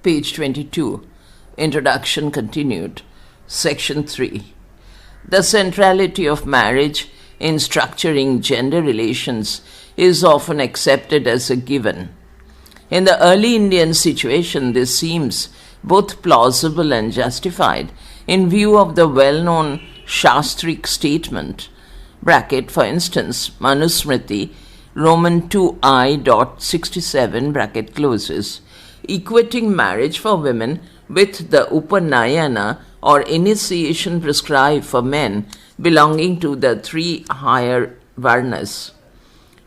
Page 22. Introduction continued. Section 3. The centrality of marriage in structuring gender relations is often accepted as a given. In the early Indian situation, this seems both plausible and justified in view of the well-known Shastric statement, for instance, Manusmriti, Roman 2I.67, equating marriage for women with the Upanayana or initiation prescribed for men belonging to the three higher varnas.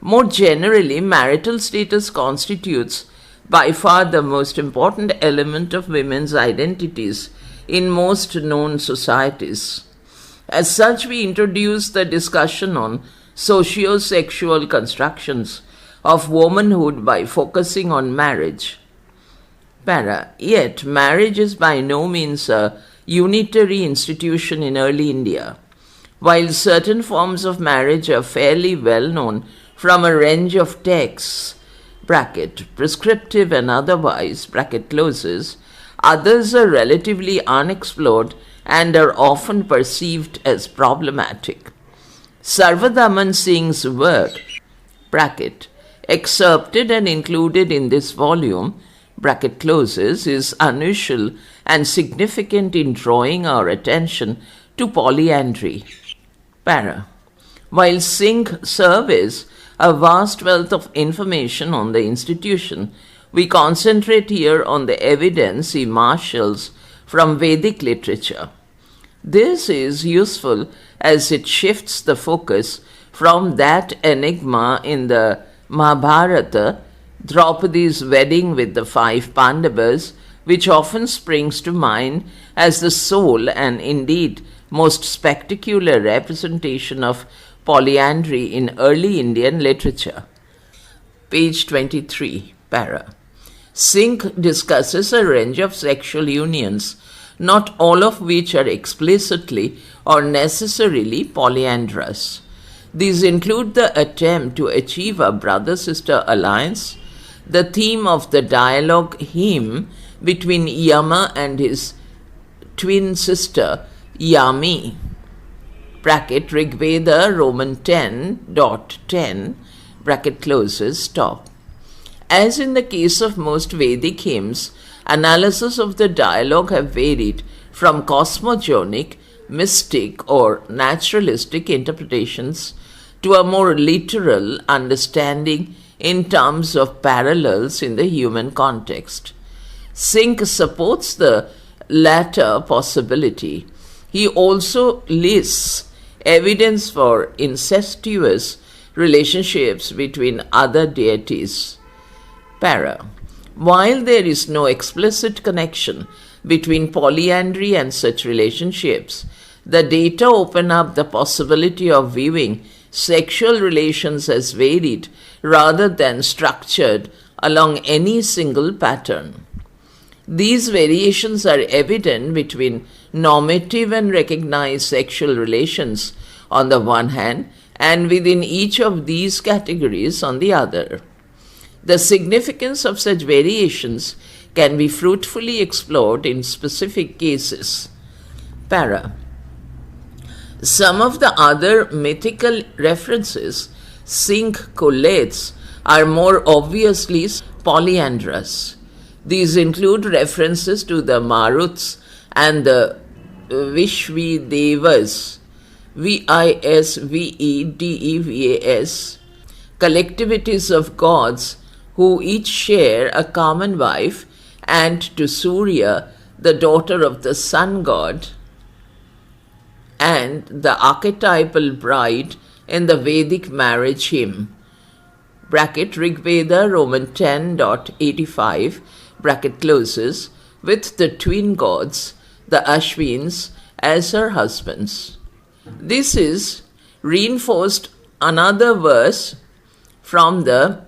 More generally, marital status constitutes by far the most important element of women's identities in most known societies. As such, we introduce the discussion on socio-sexual constructions of womanhood by focusing on marriage. Yet, marriage is by no means a unitary institution in early India. While certain forms of marriage are fairly well known from a range of texts, prescriptive and otherwise, others are relatively unexplored and are often perceived as problematic. Sarvadaman Singh's work, excerpted and included in this volume, is unusual and significant in drawing our attention to polyandry. While Singh surveys a vast wealth of information on the institution, we concentrate here on the evidence he marshals from Vedic literature. This is useful as it shifts the focus from that enigma in the Mahabharata, Draupadi's wedding with the 5 Pandavas, which often springs to mind as the sole and indeed most spectacular representation of polyandry in early Indian literature. Page 23. Singh discusses a range of sexual unions, not all of which are explicitly or necessarily polyandrous. These include the attempt to achieve a brother-sister alliance, the theme of the dialogue hymn between Yama and his twin sister Yami, Rigveda Roman 10.10, As in the case of most Vedic hymns, analysis of the dialogue have varied from cosmogonic, mystic or naturalistic interpretations to a more literal understanding in terms of parallels in the human context. Singh supports the latter possibility. He also lists evidence for incestuous relationships between other deities. While there is no explicit connection between polyandry and such relationships, the data open up the possibility of viewing sexual relations as varied rather than structured along any single pattern. These variations are evident between normative and recognized sexual relations on the one hand and within each of these categories on the other. The significance of such variations can be fruitfully explored in specific cases. Some of the other mythical references Singh collates are more obviously polyandrous. These include references to the Maruts and the Vishvidevas, Visvedevas, collectivities of gods who each share a common wife, and to Surya, the daughter of the sun god, and the archetypal bride in the Vedic marriage hymn, Rigveda Roman 10.85, with the twin gods, the Ashwins, as her husbands. This is reinforced another verse from the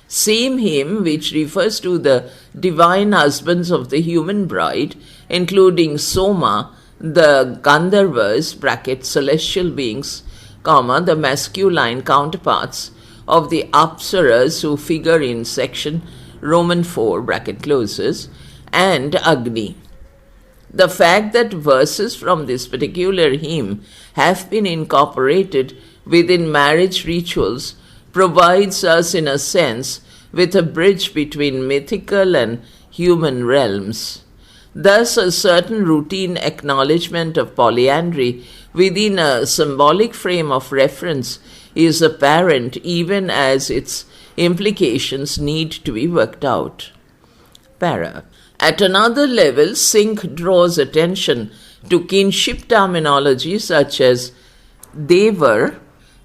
same hymn which refers to the divine husbands of the human bride, including Soma, the Gandharvas, celestial beings, the masculine counterparts of the Apsaras who figure in section Roman 4, and Agni. The fact that verses from this particular hymn have been incorporated within marriage rituals provides us, in a sense, with a bridge between mythical and human realms. Thus, a certain routine acknowledgement of polyandry within a symbolic frame of reference is apparent even as its implications need to be worked out. Para. At another level, Singh draws attention to kinship terminology such as Devar,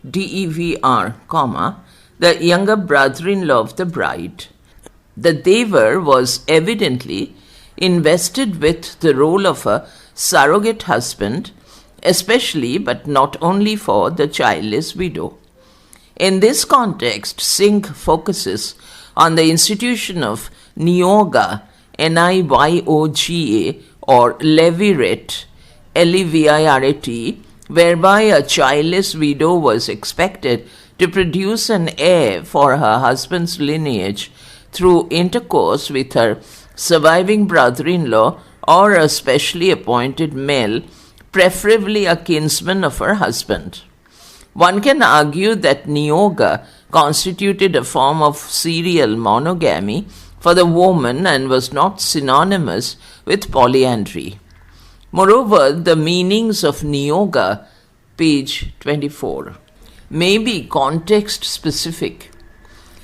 D-E-V-R, the younger brother-in-law of the bride. The Devar was evidently invested with the role of a surrogate husband, especially but not only for the childless widow. In this context, Singh focuses on the institution of Niyoga, Niyoga, or levirate, Levirat, whereby a childless widow was expected to produce an heir for her husband's lineage through intercourse with her surviving brother-in-law or a specially appointed male, preferably a kinsman of her husband. One can argue that Niyoga constituted a form of serial monogamy for the woman and was not synonymous with polyandry. Moreover, the meanings of Niyoga, page 24, may be context-specific.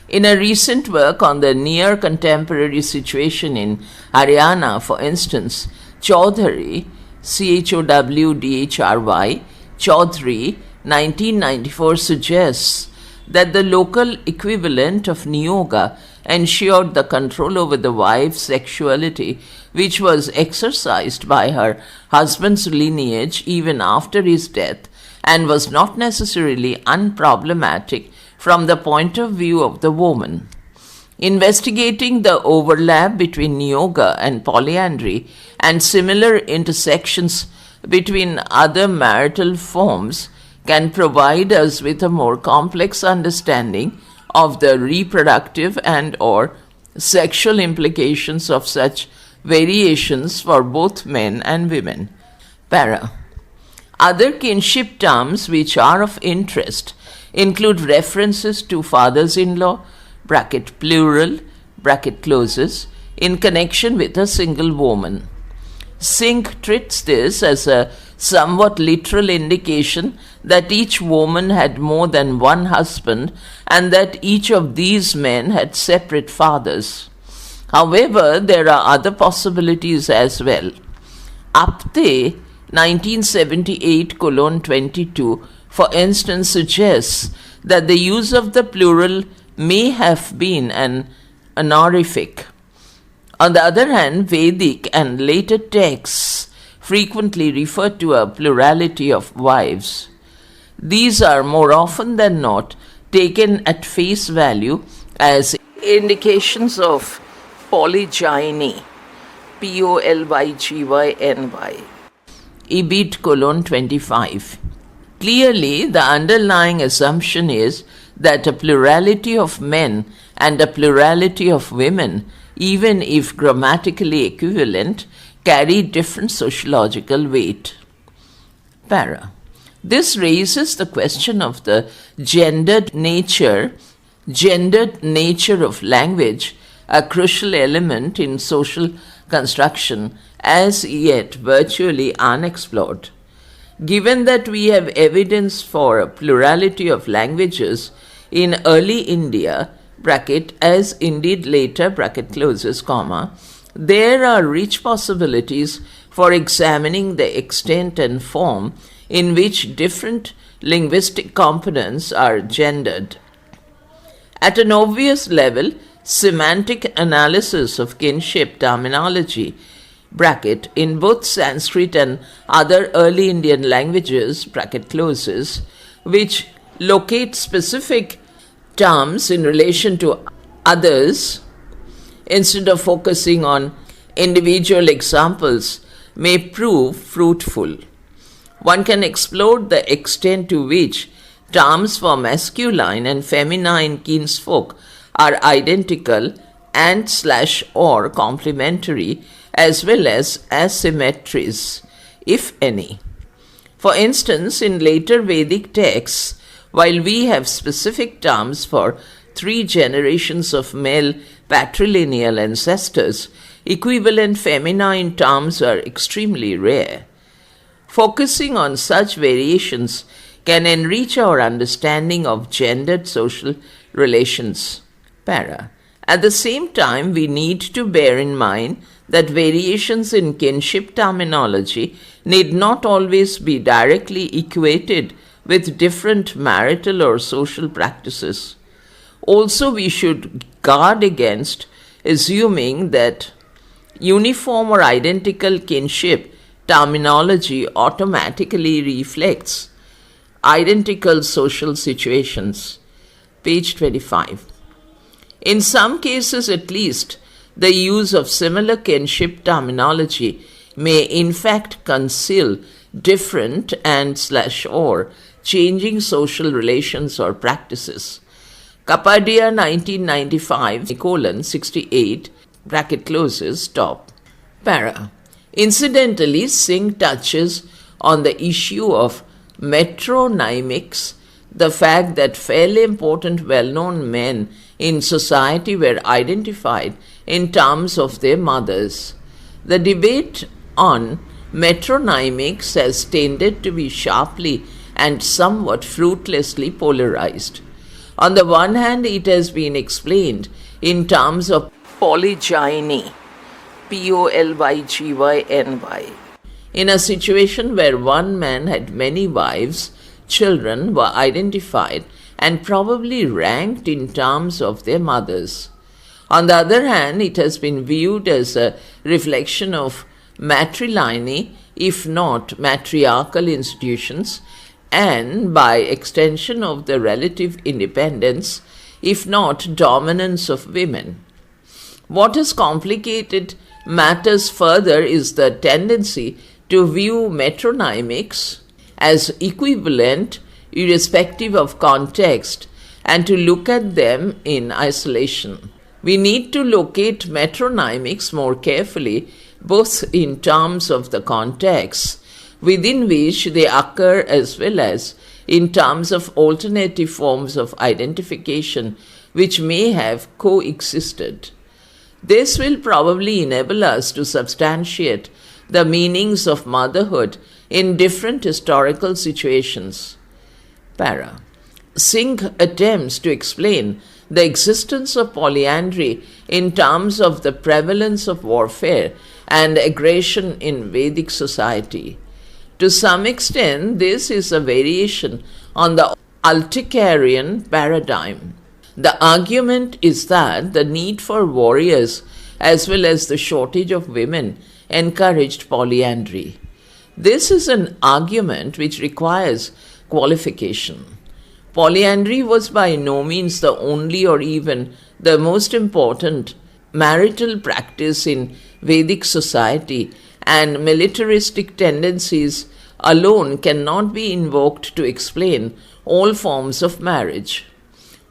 In a recent work on the near-contemporary situation in Haryana, for instance, Chaudhary, Chowdhry, Chaudhary, 1994 suggests that the local equivalent of Niyoga ensured the control over the wife's sexuality, which was exercised by her husband's lineage even after his death, and was not necessarily unproblematic from the point of view of the woman. Investigating the overlap between Niyoga and polyandry and similar intersections between other marital forms can provide us with a more complex understanding of the reproductive and or sexual implications of such variations for both men and women. Para. Other kinship terms which are of interest include references to fathers-in-law, plural, closes, in connection with a single woman. Singh treats this as a somewhat literal indication that each woman had more than one husband and that each of these men had separate fathers. However, there are other possibilities as well. Apte, 1978:22, for instance, suggests that the use of the plural may have been an honorific. On the other hand, Vedic and later texts frequently refer to a plurality of wives. These are more often than not taken at face value as indications of polygyny, Polygyny, Ibid: 25. Clearly, the underlying assumption is that a plurality of men and a plurality of women, even if grammatically equivalent, carry different sociological weight. Para. This raises the question of the gendered nature of language, a crucial element in social construction, as yet virtually unexplored. Given that we have evidence for a plurality of languages in early India, as indeed later, closes, there are rich possibilities for examining the extent and form in which different linguistic components are gendered. At an obvious level, semantic analysis of kinship terminology, in both Sanskrit and other early Indian languages, closes, which locate specific terms in relation to others, instead of focusing on individual examples, may prove fruitful. One can explore the extent to which terms for masculine and feminine kinsfolk are identical and slash or complementary as well as asymmetries, if any. For instance, in later Vedic texts, while we have specific terms for 3 generations of male patrilineal ancestors, equivalent feminine terms are extremely rare. Focusing on such variations can enrich our understanding of gendered social relations. Para. At the same time, we need to bear in mind that variations in kinship terminology need not always be directly equated with different marital or social practices. Also, we should guard against assuming that uniform or identical kinship terminology automatically reflects identical social situations. Page 25. In some cases, at least, the use of similar kinship terminology may in fact conceal different and slash or changing social relations or practices. Kapadia 1995, 68, bracket closes, stop. Para. Incidentally, Singh touches on the issue of metronymics, the fact that fairly important well-known men in society were identified in terms of their mothers. The debate on metronymics has tended to be sharply and somewhat fruitlessly polarized. On the one hand, it has been explained in terms of polygyny, Polygyny. In a situation where one man had many wives, children were identified and probably ranked in terms of their mothers. On the other hand, it has been viewed as a reflection of matrilineal, if not matriarchal institutions, and by extension of the relative independence, if not dominance of women. What has complicated matters further is the tendency to view metronymics as equivalent irrespective of context and to look at them in isolation. We need to locate metronymics more carefully, both in terms of the context within which they occur as well as in terms of alternative forms of identification which may have coexisted. This will probably enable us to substantiate the meanings of motherhood in different historical situations. Para. Singh attempts to explain the existence of polyandry in terms of the prevalence of warfare and aggression in Vedic society. To some extent, this is a variation on the Ulticarian paradigm. The argument is that the need for warriors as well as the shortage of women encouraged polyandry. This is an argument which requires qualification. Polyandry was by no means the only or even the most important marital practice in Vedic society, and militaristic tendencies alone cannot be invoked to explain all forms of marriage.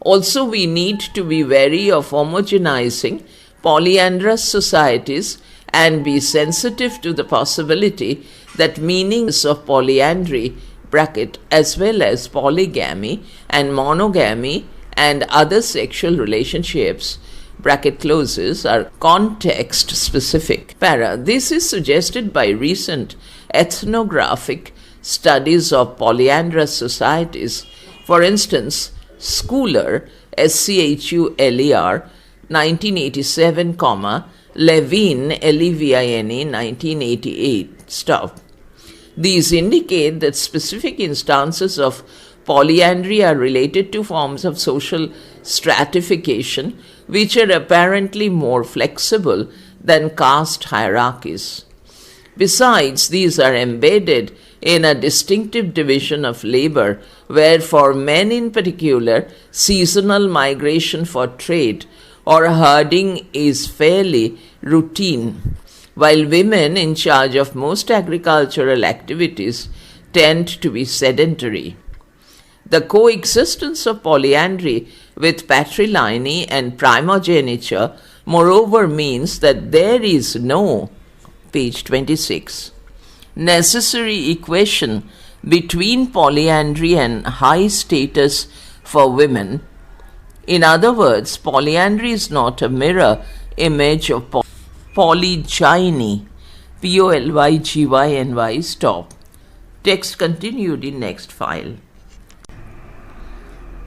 Also, we need to be wary of homogenizing polyandrous societies and be sensitive to the possibility that meanings of polyandry bracket as well as polygamy and monogamy and other sexual relationships bracket closes are context specific. Para. This is suggested by recent ethnographic studies of polyandrous societies. For instance, Schuler, Schuler, 1987, Levine, Levine, 1988. Stop. These indicate that specific instances of polyandry are related to forms of social stratification which are apparently more flexible than caste hierarchies. Besides, these are embedded in a distinctive division of labor where for men in particular, seasonal migration for trade or herding is fairly routine, while women in charge of most agricultural activities tend to be sedentary. The coexistence of polyandry with patrilineal and primogeniture moreover means that there is no, page 26, necessary equation between polyandry and high status for women. In other words, polyandry is not a mirror image of polygyny, P-O-L-Y-G-Y-N-Y, stop. Text continued in next file.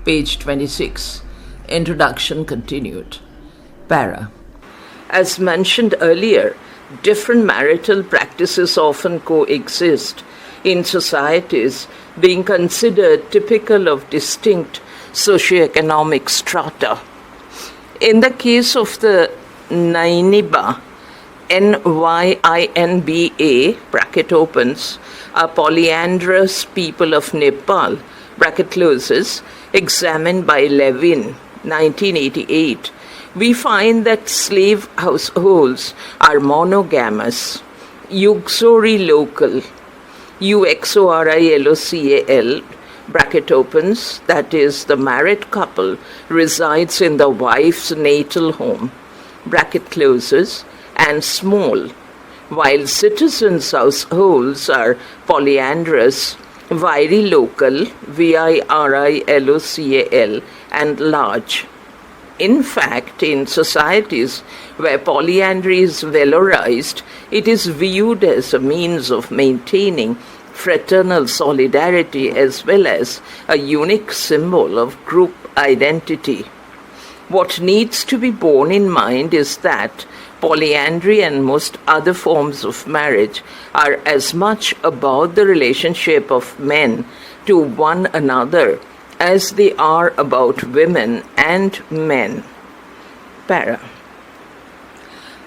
Page 26. Introduction continued. Para. As mentioned earlier, different marital practices often coexist in societies, being considered typical of distinct socioeconomic strata. In the case of the Nainba, N-Y-I-N-B-A, bracket opens, a polyandrous people of Nepal, bracket closes, examined by Levin, 1988, we find that slave households are monogamous, uxorilocal, U-X-O-R-I-L-O-C-A-L, bracket opens, that is, the married couple resides in the wife's natal home, bracket closes, and small, while citizens' households are polyandrous, virilocal, V-I-R-I-L-O-C-A-L, and large. In fact, in societies where polyandry is valorized, it is viewed as a means of maintaining fraternal solidarity as well as a unique symbol of group identity. What needs to be borne in mind is that polyandry and most other forms of marriage are as much about the relationship of men to one another as they are about women and men. Para.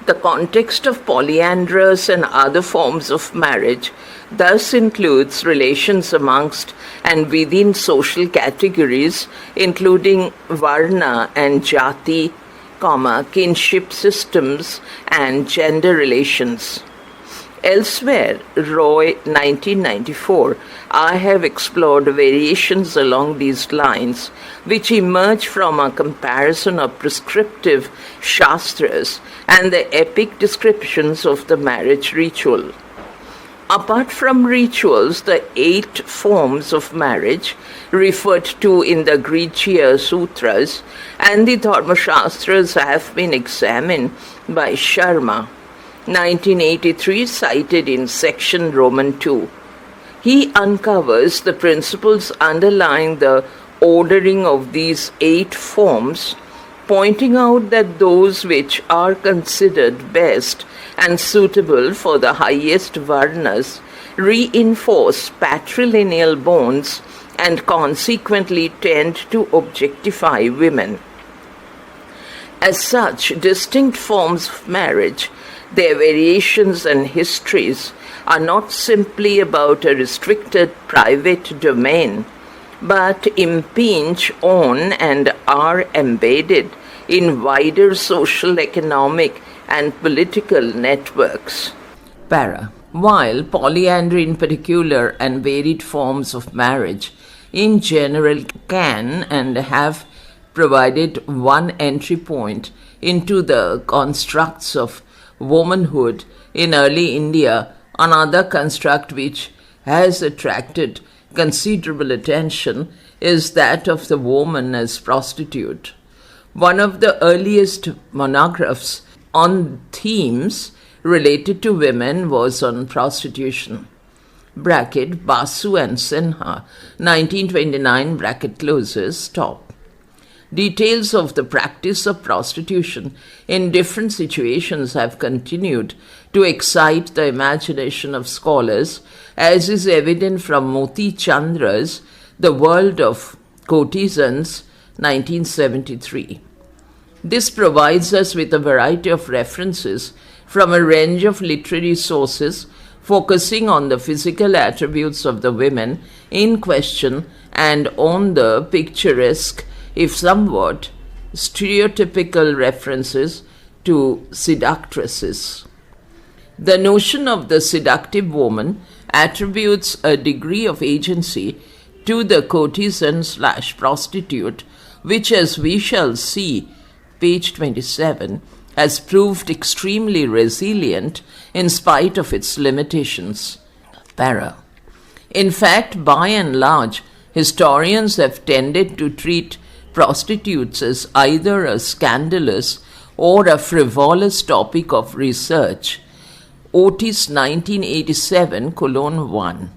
The context of polyandrous and other forms of marriage thus includes relations amongst and within social categories, including varna and jati, kinship systems, and gender relations. Elsewhere, Roy, 1994, I have explored variations along these lines, which emerge from a comparison of prescriptive shastras and the epic descriptions of the marriage ritual. Apart from rituals, the 8 forms of marriage referred to in the Grihya Sutras and the Dharmashastras have been examined by Sharma, 1983, cited in section Roman 2. He uncovers the principles underlying the ordering of these 8 forms, pointing out that those which are considered best and suitable for the highest varnas reinforce patrilineal bonds and consequently tend to objectify women. As such, distinct forms of marriage, their variations and histories, are not simply about a restricted private domain, but impinge on and are embedded in wider social, economic, and political networks. Para. While polyandry in particular and varied forms of marriage in general can and have provided one entry point into the constructs of womanhood in early India, another construct which has attracted considerable attention is that of the woman as prostitute. One of the earliest monographs on themes related to women was on prostitution. Bracket Basu and Sinha, 1929, bracket closes, stop. Details of the practice of prostitution in different situations have continued to excite the imagination of scholars, as is evident from Moti Chandra's The World of Courtesans, 1973. This provides us with a variety of references from a range of literary sources focusing on the physical attributes of the women in question and on the picturesque, if somewhat stereotypical references to seductresses. The notion of the seductive woman attributes a degree of agency to the courtesan/prostitute, which, as we shall see, page 27, has proved extremely resilient in spite of its limitations. Para. In fact, by and large, historians have tended to treat prostitutes as either a scandalous or a frivolous topic of research. Otis 1987, colon 1.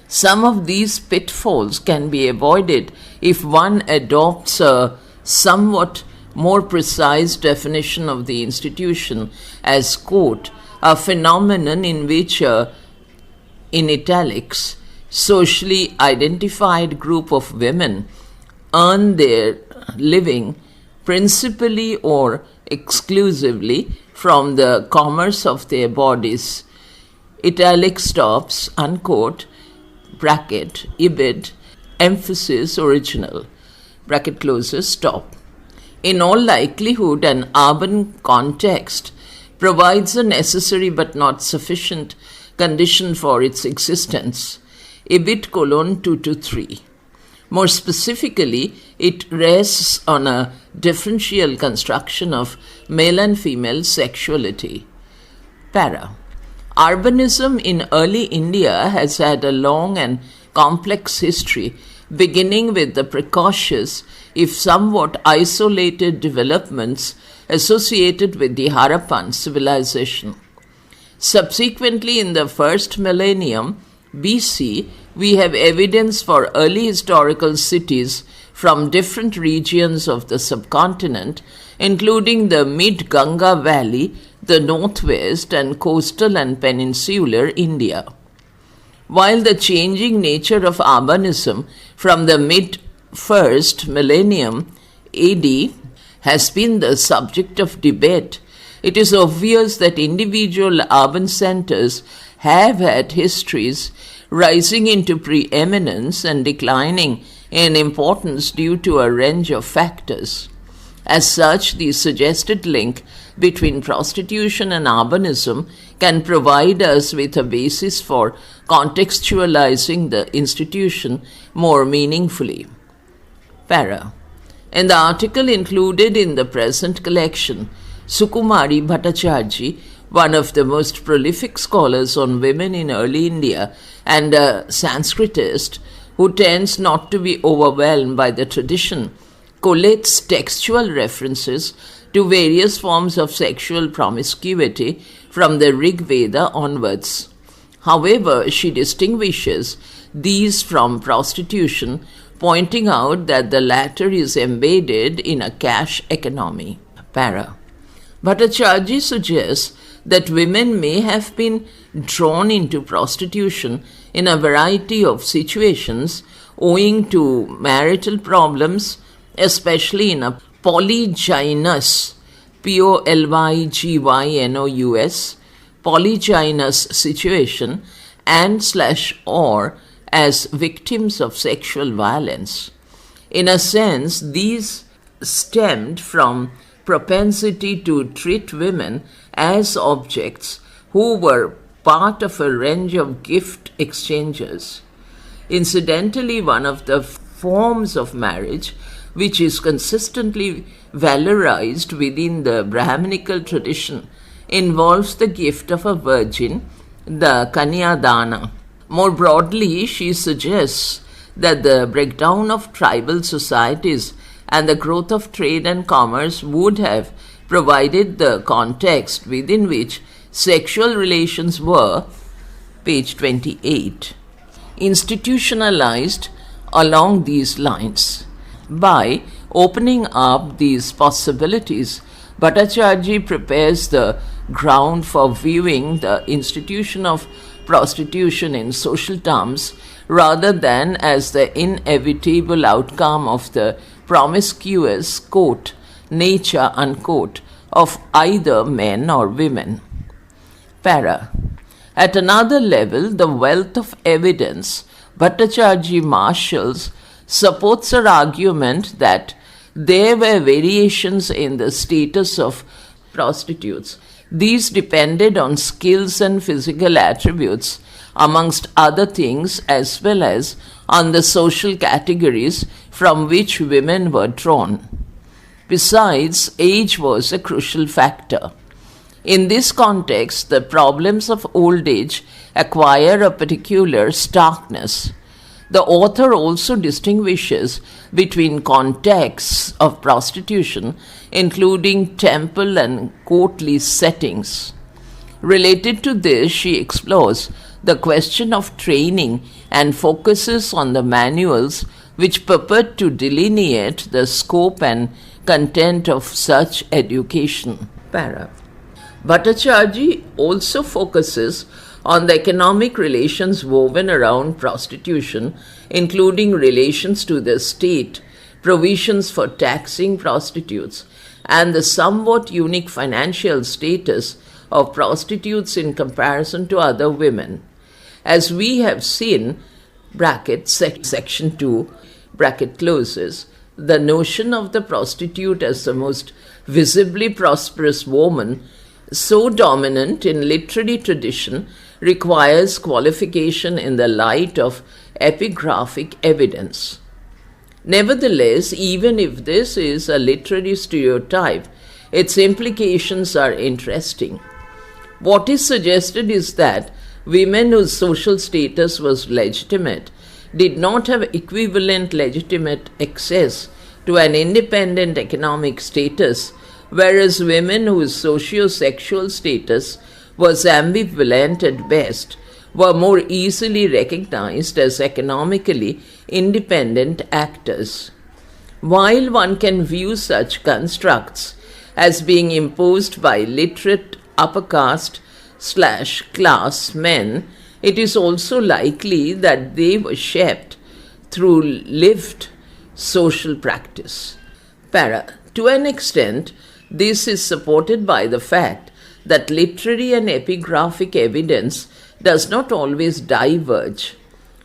Some of these pitfalls can be avoided if one adopts a somewhat more precise definition of the institution as, quote, a phenomenon in which in italics, socially identified group of women earn their living principally or exclusively from the commerce of their bodies. Italic stops, unquote, bracket, ibid, emphasis original, bracket closes, stop. In all likelihood, an urban context provides a necessary but not sufficient condition for its existence. Ibid colon 2 to 3. More specifically, it rests on a differential construction of male and female sexuality. Para. Urbanism in early India has had a long and complex history, beginning with the precocious, if somewhat isolated developments associated with the Harappan civilization. Subsequently, in the first millennium BC, we have evidence for early historical cities from different regions of the subcontinent, including the mid-Ganga Valley, the northwest, and coastal and peninsular India. While the changing nature of urbanism from the mid-first millennium AD has been the subject of debate, it is obvious that individual urban centers have had histories rising into preeminence and declining in importance due to a range of factors. As such, the suggested link between prostitution and urbanism can provide us with a basis for contextualizing the institution more meaningfully. Para. In the article included in the present collection, Sukumari Bhattacharjee, one of the most prolific scholars on women in early India and a Sanskritist who tends not to be overwhelmed by the tradition, collates textual references to various forms of sexual promiscuity from the Rig Veda onwards. However, she distinguishes these from prostitution, pointing out that the latter is embedded in a cash economy. Para. Bhattacharjee suggests that women may have been drawn into prostitution in a variety of situations owing to marital problems, especially in a polygynous, polygynous, polygynous situation and/or as victims of sexual violence. In a sense, these stemmed from propensity to treat women as objects who were part of a range of gift exchanges. Incidentally, one of the forms of marriage which is consistently valorized within the Brahminical tradition involves the gift of a virgin, the Kanyadana. More broadly, she suggests that the breakdown of tribal societies and the growth of trade and commerce would have provided the context within which sexual relations were, page 28, institutionalized along these lines. By opening up these possibilities, Bhattacharjee prepares the ground for viewing the institution of prostitution in social terms rather than as the inevitable outcome of the promiscuous, quote, nature, unquote, of either men or women. Para. At another level, the wealth of evidence Bhattacharjee marshals supports her argument that there were variations in the status of prostitutes. These depended on skills and physical attributes, amongst other things, as well as on the social categories from which women were drawn. Besides, age was a crucial factor. In this context, the problems of old age acquire a particular starkness. The author also distinguishes between contexts of prostitution, including temple and courtly settings. Related to this, she explores the question of training and focuses on the manuals which purport to delineate the scope and content of such education. Para. Bhattacharjee also focuses on the economic relations woven around prostitution, including relations to the state, provisions for taxing prostitutes, and the somewhat unique financial status of prostitutes in comparison to other women. As we have seen, section 2, bracket closes, the notion of the prostitute as the most visibly prosperous woman, so dominant in literary tradition, requires qualification in the light of epigraphic evidence. Nevertheless, even if this is a literary stereotype, its implications are interesting. What is suggested is that women whose social status was legitimate did not have equivalent legitimate access to an independent economic status, whereas women whose socio-sexual status was ambivalent at best were more easily recognized as economically independent actors. While one can view such constructs as being imposed by literate upper caste/class men, it is also likely that they were shaped through lived social practice. To an extent, this is supported by the fact that literary and epigraphic evidence does not always diverge.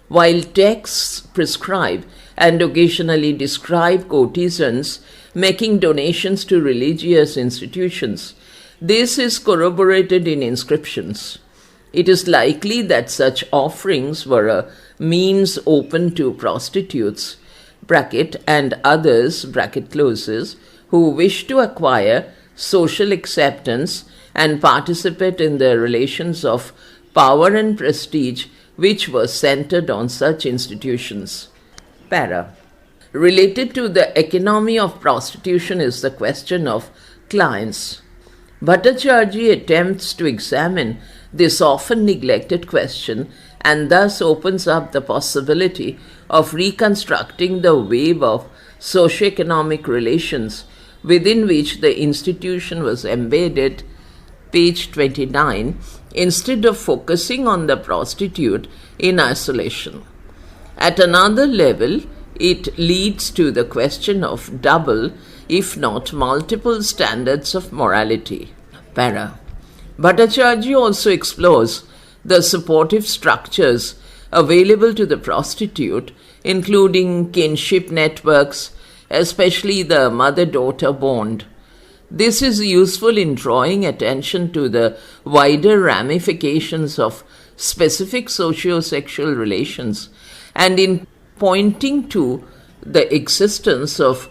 While texts prescribe and occasionally describe courtesans making donations to religious institutions, this is corroborated in inscriptions. It is likely that such offerings were a means open to prostitutes, and others, who wish to acquire social acceptance and participate in the relations of power and prestige which were centered on such institutions. Related to the economy of prostitution is the question of clients. Bhattacharjee attempts to examine this often neglected question and thus opens up the possibility of reconstructing the wave of socioeconomic relations within which the institution was embedded, page 29, instead of focusing on the prostitute in isolation. At another level, it leads to the question of double, if not multiple, standards of morality. Bhattacharjee also explores the supportive structures available to the prostitute, including kinship networks, especially the mother-daughter bond. This is useful in drawing attention to the wider ramifications of specific socio-sexual relations and in pointing to the existence of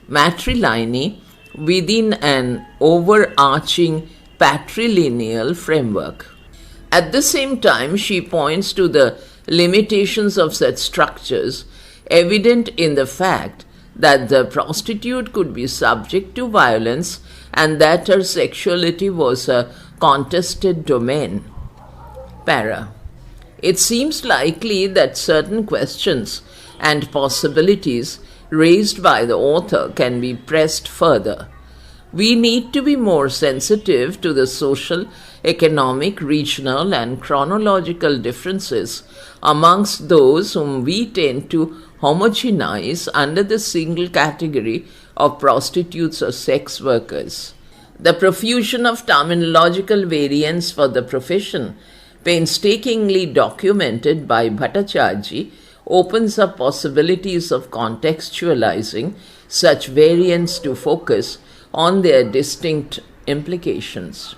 matrilineal within an overarching patrilineal framework. At the same time, she points to the limitations of such structures, evident in the fact that the prostitute could be subject to violence and that her sexuality was a contested domain. It seems likely that certain questions and possibilities raised by the author can be pressed further. We need to be more sensitive to the social, economic, regional, and chronological differences amongst those whom we tend to homogenize under the single category of prostitutes or sex workers. The profusion of terminological variants for the profession, painstakingly documented by Bhattacharjee, opens up possibilities of contextualizing such variants to focus on their distinct implications.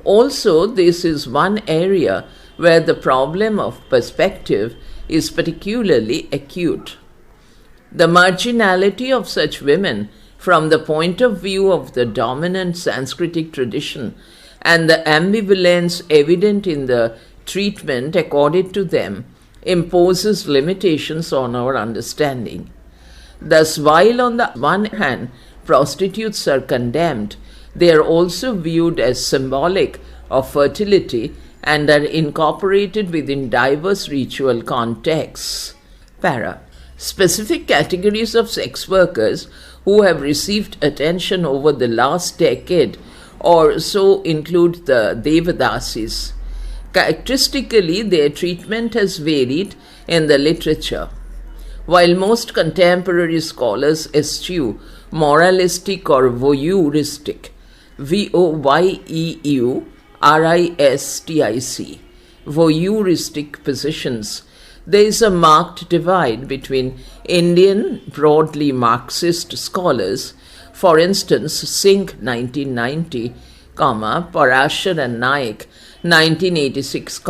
Also, this is one area where the problem of perspective is particularly acute. The marginality of such women from the point of view of the dominant Sanskritic tradition and the ambivalence evident in the treatment accorded to them imposes limitations on our understanding. Thus, while on the one hand prostitutes are condemned, they are also viewed as symbolic of fertility and are incorporated within diverse ritual contexts. Para. Specific categories of sex workers who have received attention over the last decade or so include the Devadasis. Characteristically, their treatment has varied in the literature. While most contemporary scholars eschew moralistic or voyeuristic, voyeuristic, voyeuristic positions, there is a marked divide between Indian broadly Marxist scholars, for instance Singh 1990, Parashar and Naik 1986,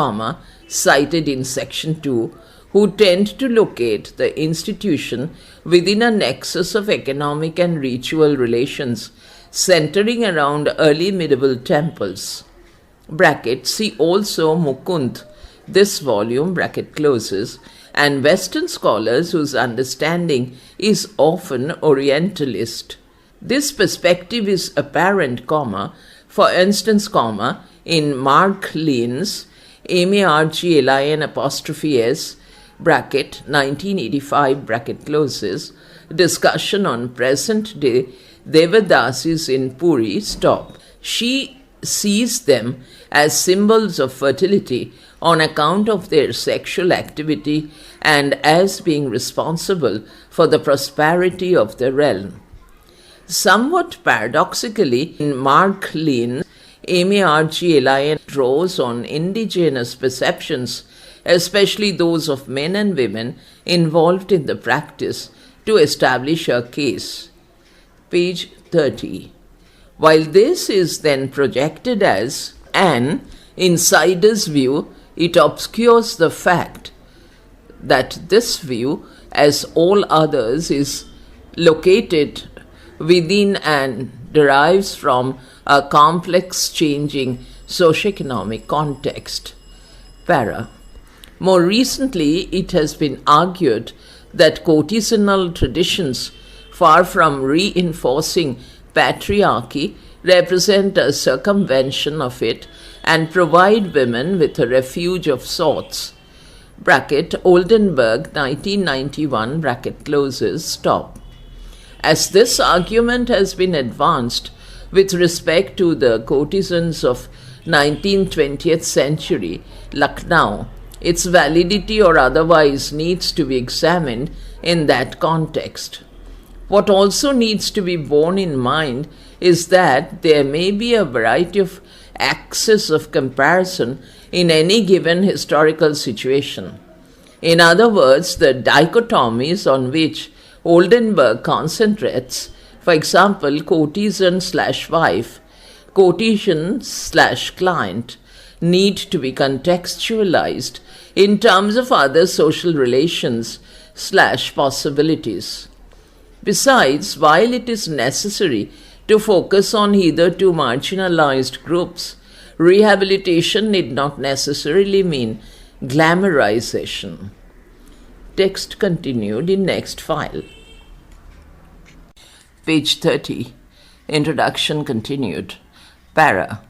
cited in section 2, who tend to locate the institution within a nexus of economic and ritual relations centering around early medieval temples. Bracket, see also Mukund, this volume, bracket closes, and Western scholars whose understanding is often Orientalist. This perspective is apparent, for instance, in Mark Lean's MARGLIN''S, bracket 1985, bracket closes, discussion on present-day Devadasis in Puri, stop. She sees them as symbols of fertility on account of their sexual activity and as being responsible for the prosperity of the realm. Somewhat paradoxically, in Mark Lean's MARGLIN draws on indigenous perceptions, especially those of men and women involved in the practice, to establish a case. Page 30. While this is then projected as an insider's view, it obscures the fact that this view, as all others, is located within and derives from a complex changing socioeconomic context. Para. More recently, it has been argued that courtesanal traditions, far from reinforcing patriarchy, represent a circumvention of it and provide women with a refuge of sorts. Bracket, Oldenburg, 1991, bracket closes, stop. As this argument has been advanced with respect to the courtesans of 19th-20th century Lucknow, its validity or otherwise needs to be examined in that context. What also needs to be borne in mind is that there may be a variety of axes of comparison in any given historical situation. In other words, the dichotomies on which Oldenburg concentrates, for example, courtesan/wife, courtesan/client, need to be contextualized in terms of other social relations/possibilities. Besides, while it is necessary to focus on hitherto marginalized groups, rehabilitation need not necessarily mean glamorization. Text continued in next file. Page 30. Introduction continued. Para.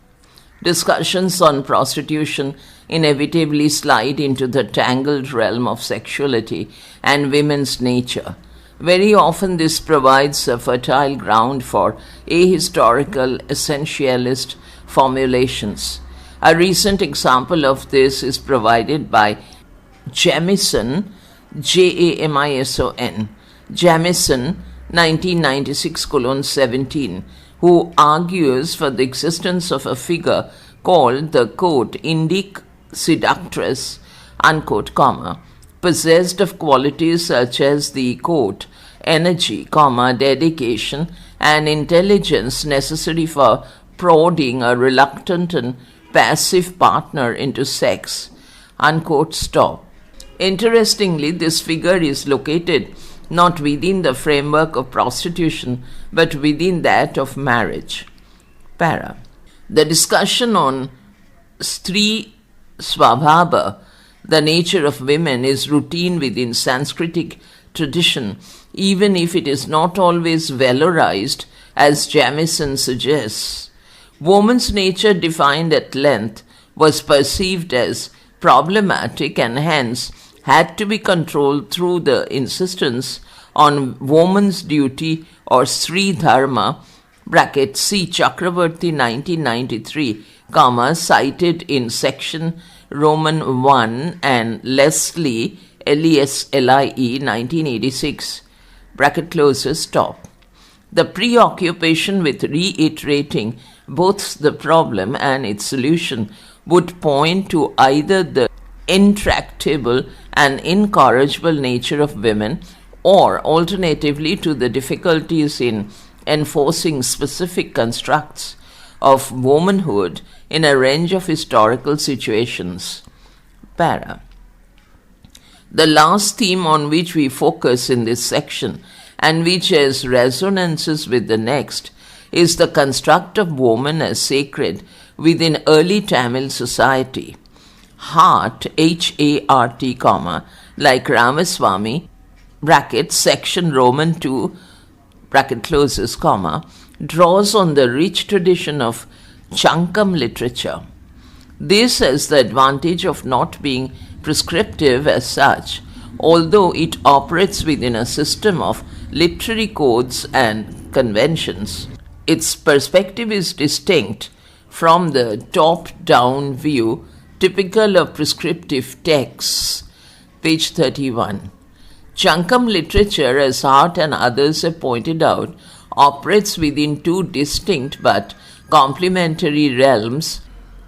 Discussions on prostitution inevitably slide into the tangled realm of sexuality and women's nature. Very often this provides a fertile ground for ahistorical essentialist formulations. A recent example of this is provided by Jamison, Jamison, Jamison, 1996:17, who argues for the existence of a figure called the Indic seductress, possessed of qualities such as the energy, dedication, and intelligence necessary for prodding a reluctant and passive partner into sex, stop. Interestingly, this figure is located not within the framework of prostitution, but within that of marriage. Para. The discussion on Stri Swabhava, the nature of women, is routine within Sanskritic tradition, even if it is not always valorized, as Jamieson suggests. Woman's nature, defined at length, was perceived as problematic and hence had to be controlled through the insistence on woman's duty or Sri Dharma, bracket C. Chakravarti 1993, cited in section Roman 1 and Leslie, Leslie 1986, bracket closes, stop. The preoccupation with reiterating both the problem and its solution would point to either the intractable and incorrigible nature of women, or alternatively to the difficulties in enforcing specific constructs of womanhood in a range of historical situations. Para. The last theme on which we focus in this section, and which has resonances with the next, is the construct of woman as sacred within early Tamil society. Hart, H-A-R-T, like Ramaswamy, bracket, section Roman 2, bracket closes, draws on the rich tradition of Chankam literature. This has the advantage of not being prescriptive as such, although it operates within a system of literary codes and conventions. Its perspective is distinct from the top-down view typical of prescriptive texts. Page 31. Chankam literature, as Hart and others have pointed out, operates within two distinct but complementary realms,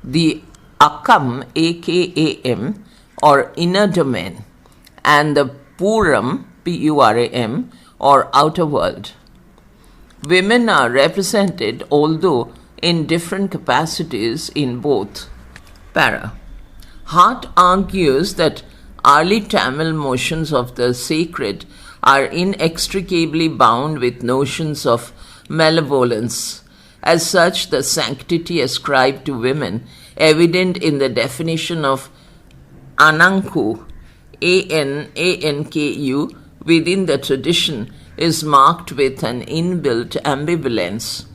the Akam, A-K-A-M, or inner domain, and the Puram, P-U-R-A-M, or outer world. Women are represented, although in different capacities, in both. Para. Hart argues that early Tamil notions of the sacred are inextricably bound with notions of malevolence. As such, the sanctity ascribed to women, evident in the definition of Ananku, A-N-A-N-K-U, within the tradition, is marked with an inbuilt ambivalence.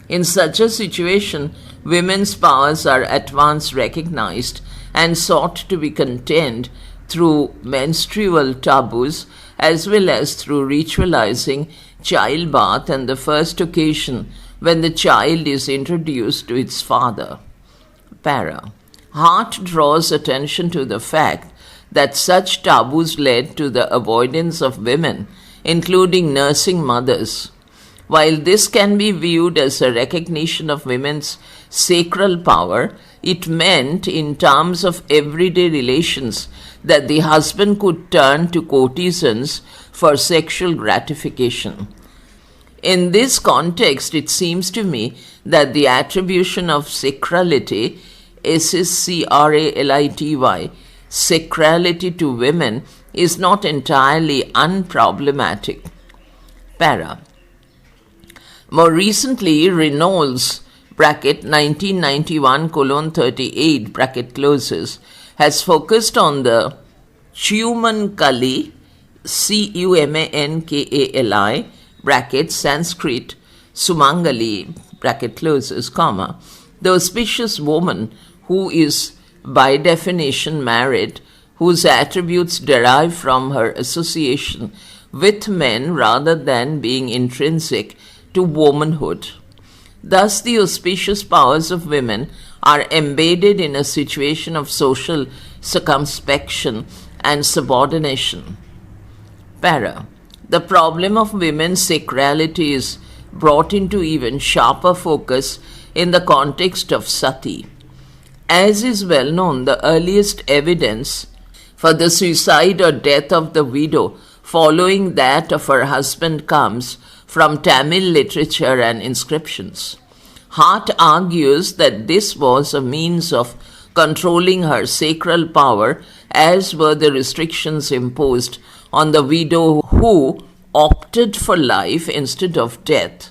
In such a situation, women's powers are at once recognized and sought to be contained through menstrual taboos as well as through ritualizing childbirth and the first occasion when the child is introduced to its father. Para. Hart draws attention to the fact that such taboos led to the avoidance of women, including nursing mothers. While this can be viewed as a recognition of women's sacral power, it meant, in terms of everyday relations, that the husband could turn to courtesans for sexual gratification. In this context, it seems to me that the attribution of sacrality, S-C-R-A-L-I-T-Y, sacrality to women, is not entirely unproblematic. Para. More recently, Reynolds, bracket 1991:38, bracket closes, has focused on the Cumankali, C-U-M-A-N-K-A-L-I, bracket Sanskrit, Sumangali, bracket closes, the auspicious woman who is by definition married, whose attributes derive from her association with men rather than being intrinsic to womanhood. Thus, the auspicious powers of women are embedded in a situation of social circumspection and subordination. Para. The problem of women's sacrality is brought into even sharper focus in the context of sati. As is well known, the earliest evidence for the suicide or death of the widow following that of her husband comes from Tamil literature and inscriptions. Hart argues that this was a means of controlling her sacral power, as were the restrictions imposed on the widow who, opted for life instead of death,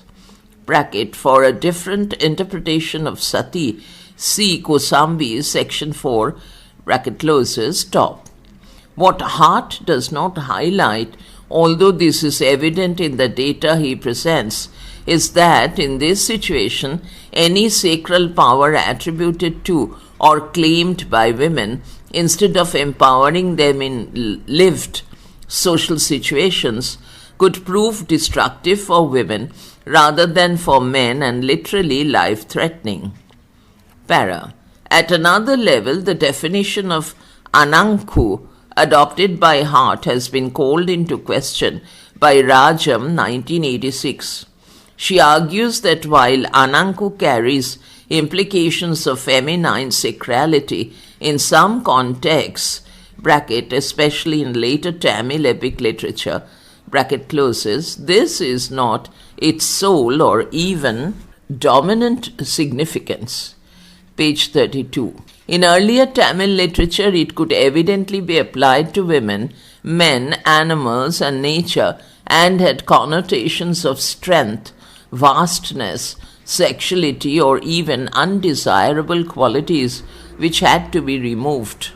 bracket, for a different interpretation of sati, see Kosambi, section 4, bracket closes, top. What Hart does not highlight, although this is evident in the data he presents, is that in this situation, any sacral power attributed to or claimed by women, instead of empowering them in lived social situations, could prove destructive for women rather than for men and literally life-threatening. Para. At another level, the definition of Ananku adopted by Hart has been called into question by Rajam 1986. She argues that while Ananku carries implications of feminine sacrality in some contexts, bracket, especially in later Tamil epic literature, bracket closes, this is not its sole or even dominant significance. Page 32. In earlier Tamil literature, it could evidently be applied to women, men, animals, and nature, and had connotations of strength, vastness, sexuality, or even undesirable qualities which had to be removed.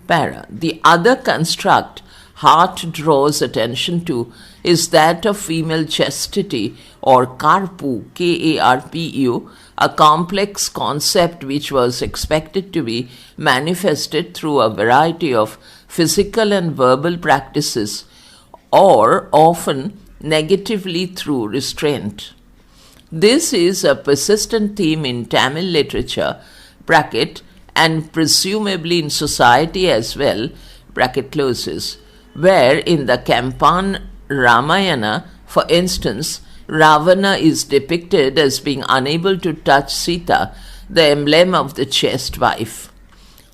Para. The other construct Hart draws attention to is that of female chastity or karpu, Karpu, a complex concept which was expected to be manifested through a variety of physical and verbal practices, or often negatively through restraint. This is a persistent theme in Tamil literature, bracket, and presumably in society as well, bracket closes, where in the Kampan Ramayana, for instance, Ravana is depicted as being unable to touch Sita, the emblem of the chaste wife.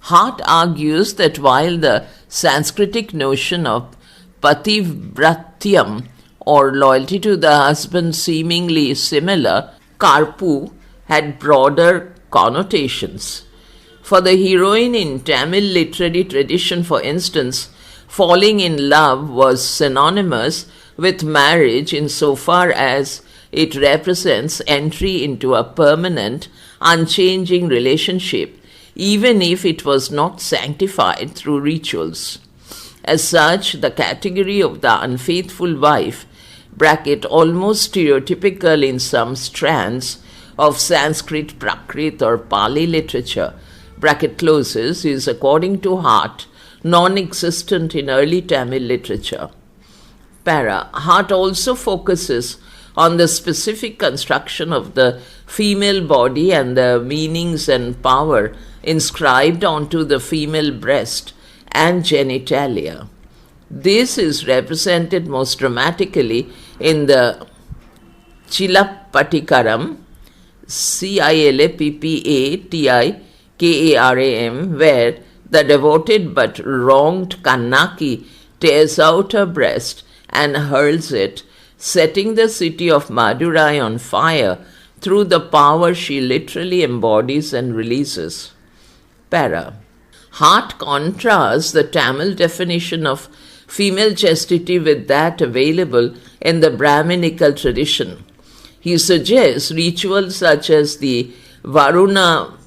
Hart argues that while the Sanskritic notion of pativratyam, or loyalty to the husband, seemingly similar, karpu had broader connotations. For the heroine in Tamil literary tradition, for instance, falling in love was synonymous with marriage insofar as it represents entry into a permanent, unchanging relationship, even if it was not sanctified through rituals. As such, the category of the unfaithful wife, bracket, almost stereotypical in some strands of Sanskrit, Prakrit, or Pali literature, bracket closes, is, according to Hart, non-existent in early Tamil literature. Para. Hart also focuses on the specific construction of the female body and the meanings and power inscribed onto the female breast and genitalia. This is represented most dramatically in the Chilappatikaram, Cilappatikaram, where the devoted but wronged Kannaki tears out her breast and hurls it, setting the city of Madurai on fire through the power she literally embodies and releases. Para. Hart contrasts the Tamil definition of female chastity with that available in the Brahminical tradition. He suggests rituals such as the Varuna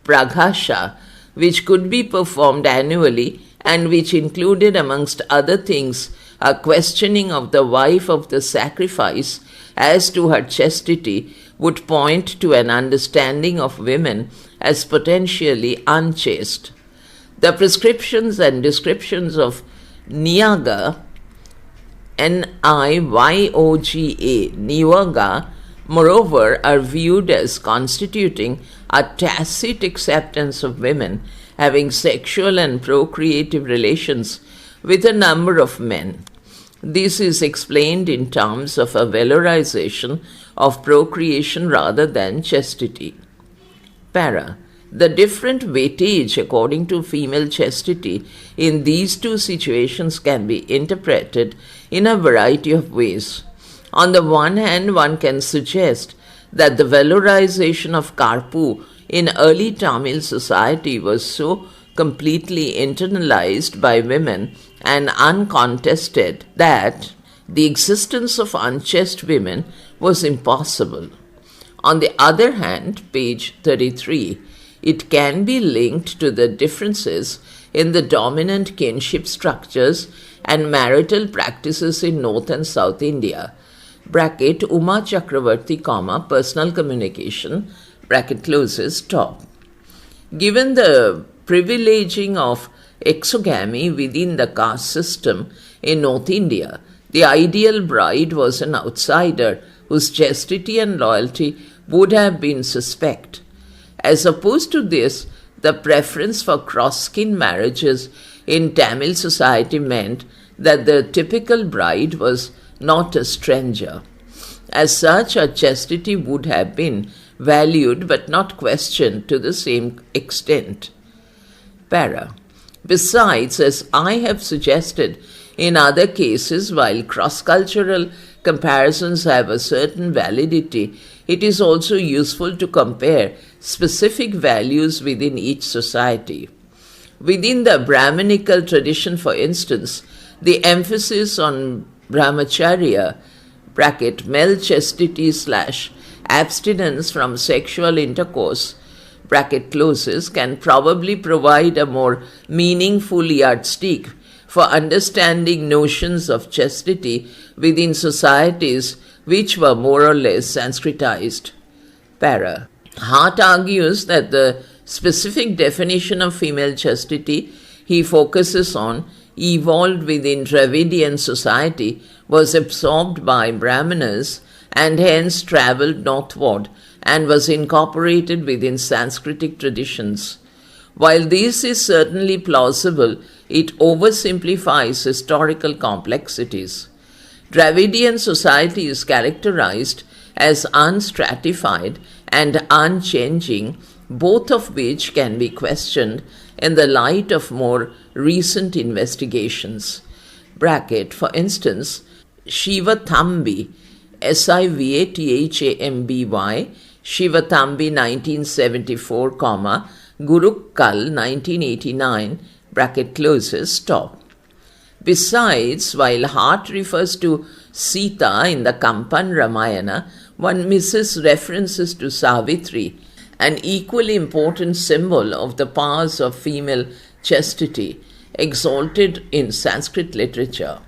Praghasha, which could be performed annually and which included, amongst other things, a questioning of the wife of the sacrifice as to her chastity, would point to an understanding of women as potentially unchaste. The prescriptions and descriptions of Niyaga, Niyoga, moreover, are viewed as constituting a tacit acceptance of women having sexual and procreative relations with a number of men. This is explained in terms of a valorization of procreation rather than chastity. Para. The different weightage according to female chastity in these two situations can be interpreted in a variety of ways. On the one hand, one can suggest that the valorization of karpu in early Tamil society was so completely internalized by women and uncontested that The existence of unchaste women was impossible. On the other hand, page 33, it can be linked to the differences in the dominant kinship structures and marital practices in North and South India. Bracket Uma Chakravarti, comma, personal communication, bracket closes, top. Given the privileging of exogamy within the caste system in North India, the ideal bride was an outsider whose chastity and loyalty would have been suspect. As opposed to this, the preference for cross-skin marriages in Tamil society meant that the typical bride was not a stranger. As such, her chastity would have been valued but not questioned to the same extent. Para. Besides, as I have suggested, in other cases, while cross-cultural comparisons have a certain validity, it is also useful to compare specific values within each society. Within the Brahminical tradition, for instance, the emphasis on brahmacharya, bracket, male chastity / abstinence from sexual intercourse, bracket closes, can probably provide a more meaningful yardstick for understanding notions of chastity within societies which were more or less Sanskritized. Para. Hart argues that the specific definition of female chastity he focuses on, evolved within Dravidian society, was absorbed by Brahmanas and hence travelled northward and was incorporated within Sanskritic traditions. While this is certainly plausible, it oversimplifies historical complexities. Dravidian society is characterized as unstratified and unchanging, both of which can be questioned in the light of more recent investigations. Bracket, for instance, Shivathambi, Sivathamby, Shivathamby 1974, Gurukkal 1989, bracket closes, stop. Besides, while Hart refers to Sita in the Kampan Ramayana, one misses references to Savitri, an equally important symbol of the powers of female chastity, exalted in Sanskrit literature.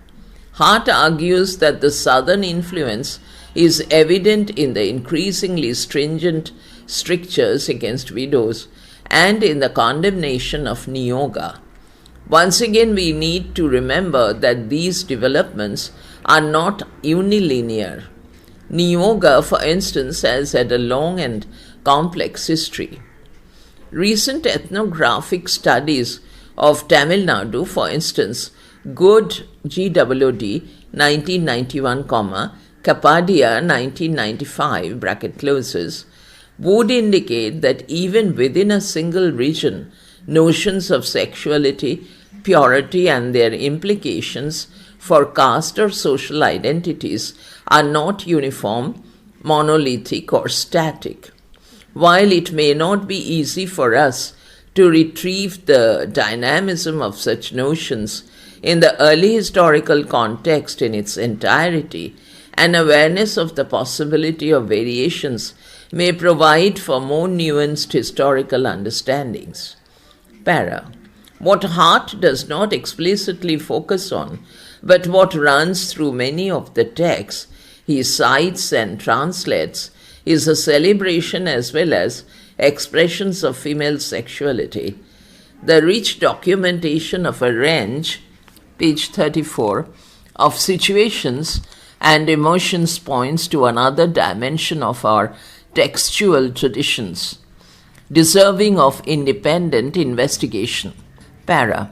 Hart argues that the southern influence is evident in the increasingly stringent strictures against widows and in the condemnation of niyoga. Once again, we need to remember that these developments are not unilinear. Niyoga, for instance, has had a long and complex history. Recent ethnographic studies of Tamil Nadu, for instance, Good GWD 1991, Kapadia 1995, bracket closes, would indicate that even within a single region, notions of sexuality, purity, and their implications for caste or social identities are not uniform, monolithic, or static. While it may not be easy for us to retrieve the dynamism of such notions in the early historical context in its entirety, an awareness of the possibility of variations may provide for more nuanced historical understandings. Para. What Hart does not explicitly focus on, but what runs through many of the texts he cites and translates, is a celebration as well as expressions of female sexuality. The rich documentation of a range, page 34, of situations and emotions points to another dimension of our textual traditions, deserving of independent investigation. Para.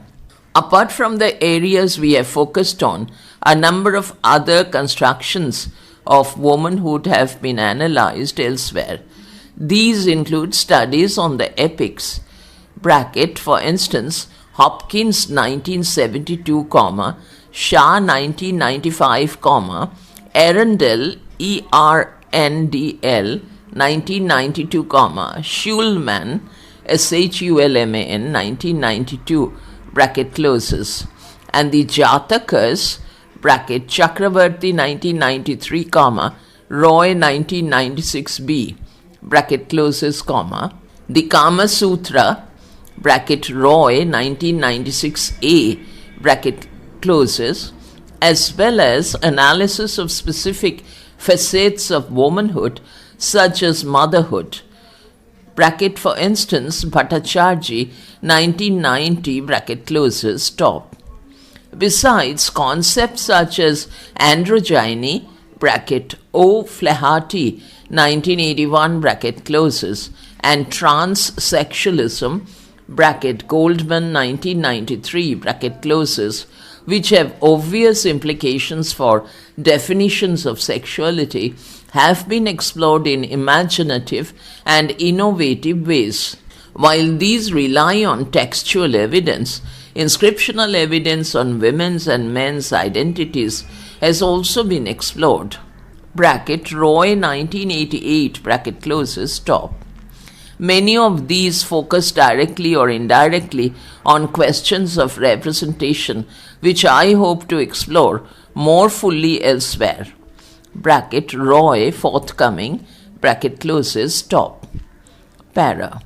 Apart from the areas we have focused on, a number of other constructions of womanhood have been analyzed elsewhere. These include studies on the epics, bracket, for instance, Hopkins 1972, Shah 1995, Arundel ERNDL 1992, Schulman SHULMAN 1992, bracket closes, and the Jatakas, bracket Chakravarti 1993, comma, Roy 1996b, bracket closes, comma, the Kama Sutra, bracket Roy 1996a, bracket closes, as well as analysis of specific facets of womanhood such as motherhood, bracket for instance Bhattacharjee 1990, bracket closes, stop. Besides, concepts such as androgyny, bracket O'Flaherty 1981, bracket closes, and transsexualism, bracket Goldman 1993, bracket closes, which have obvious implications for definitions of sexuality, have been explored in imaginative and innovative ways. While these rely on textual evidence, inscriptional evidence on women's and men's identities has also been explored. Bracket Roy 1988, bracket closes, stop. Many of these focus directly or indirectly on questions of representation, which I hope to explore more fully elsewhere. Bracket Roy forthcoming, bracket closes, stop. Para.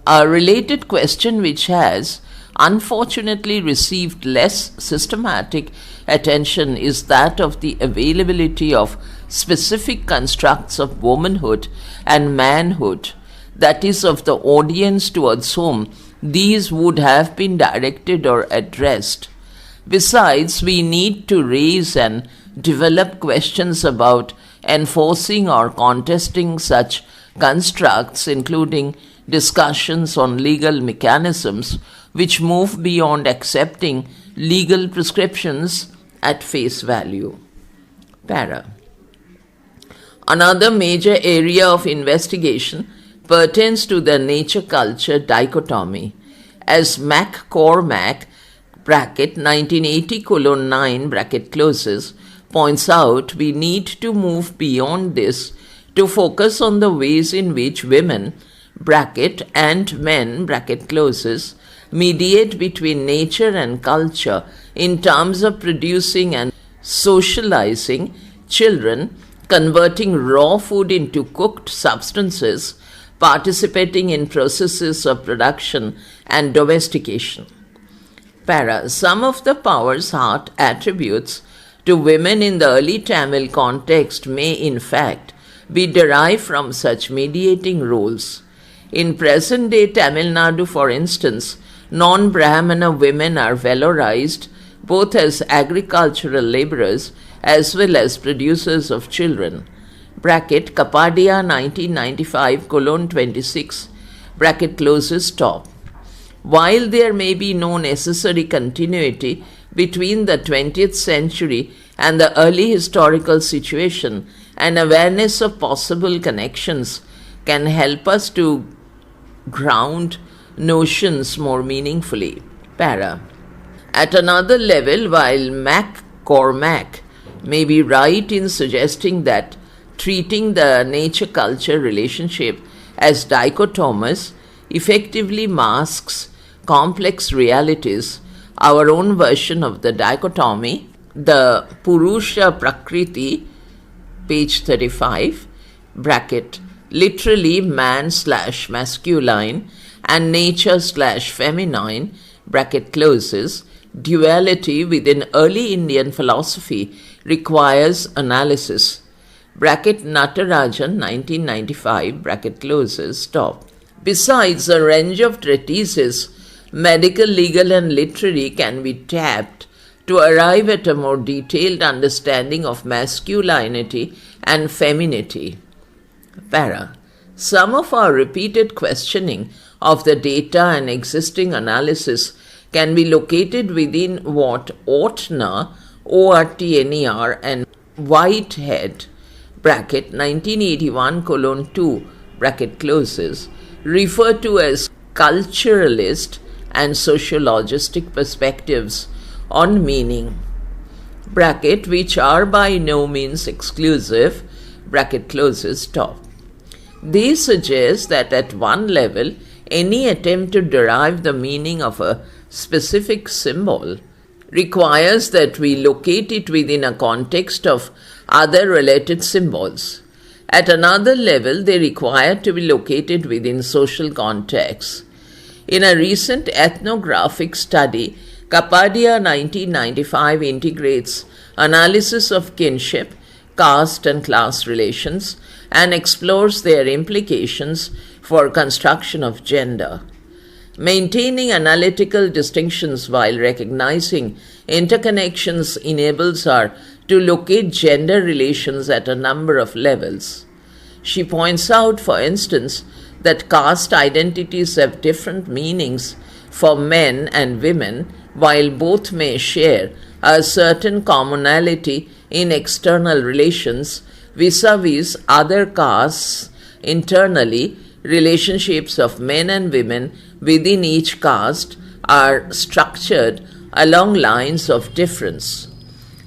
A related question which has unfortunately received less systematic attention is that of the availability of specific constructs of womanhood and manhood, that is, of the audience towards whom these would have been directed or addressed. Besides, we need to raise and develop questions about enforcing or contesting such constructs, including discussions on legal mechanisms which move beyond accepting legal prescriptions at face value. Para. Another major area of investigation pertains to the nature-culture dichotomy. As McCormack, bracket 1980:9, bracket closes, points out, we need to move beyond this to focus on the ways in which women, bracket, and men, bracket closes, mediate between nature and culture in terms of producing and socializing children, converting raw food into cooked substances, participating in processes of production and domestication. Para. Some of the power's heart attributes to women in the early Tamil context may in fact be derived from such mediating roles. In present-day Tamil Nadu, for instance, non-Brahmana women are valorized both as agricultural laborers as well as producers of children. Bracket Kapadia 1995:26, bracket closes, stop. While there may be no necessary continuity between the 20th century and the early historical situation, an awareness of possible connections can help us to ground notions more meaningfully. Para. At another level, while McCormack may be right in suggesting that treating the nature-culture relationship as dichotomous effectively masks complex realities, our own version of the dichotomy, the Purusha Prakriti, page 35, bracket, literally man/masculine and nature/feminine, bracket closes, duality within early Indian philosophy requires analysis. Bracket Natarajan 1995, bracket closes, stop. Besides, a range of treatises, medical, legal, and literary, can be tapped to arrive at a more detailed understanding of masculinity and femininity. Para. Some of our repeated questioning of the data and existing analysis can be located within what Ortner, ORTNER, and Whitehead, bracket 1981:2, bracket closes, refer to as culturalist and sociologistic perspectives on meaning, bracket, which are by no means exclusive, bracket closes, stop. They suggest that at one level, any attempt to derive the meaning of a specific symbol requires that we locate it within a context of other related symbols. At another level, they require to be located within social contexts. In a recent ethnographic study, Kapadia 1995 integrates analysis of kinship, caste and class relations, and explores their implications for construction of gender. Maintaining analytical distinctions while recognizing interconnections enables her to locate gender relations at a number of levels. She points out, for instance, that caste identities have different meanings for men and women, while both may share a certain commonality in external relations vis-a-vis other castes. Internally, relationships of men and women within each caste are structured along lines of difference.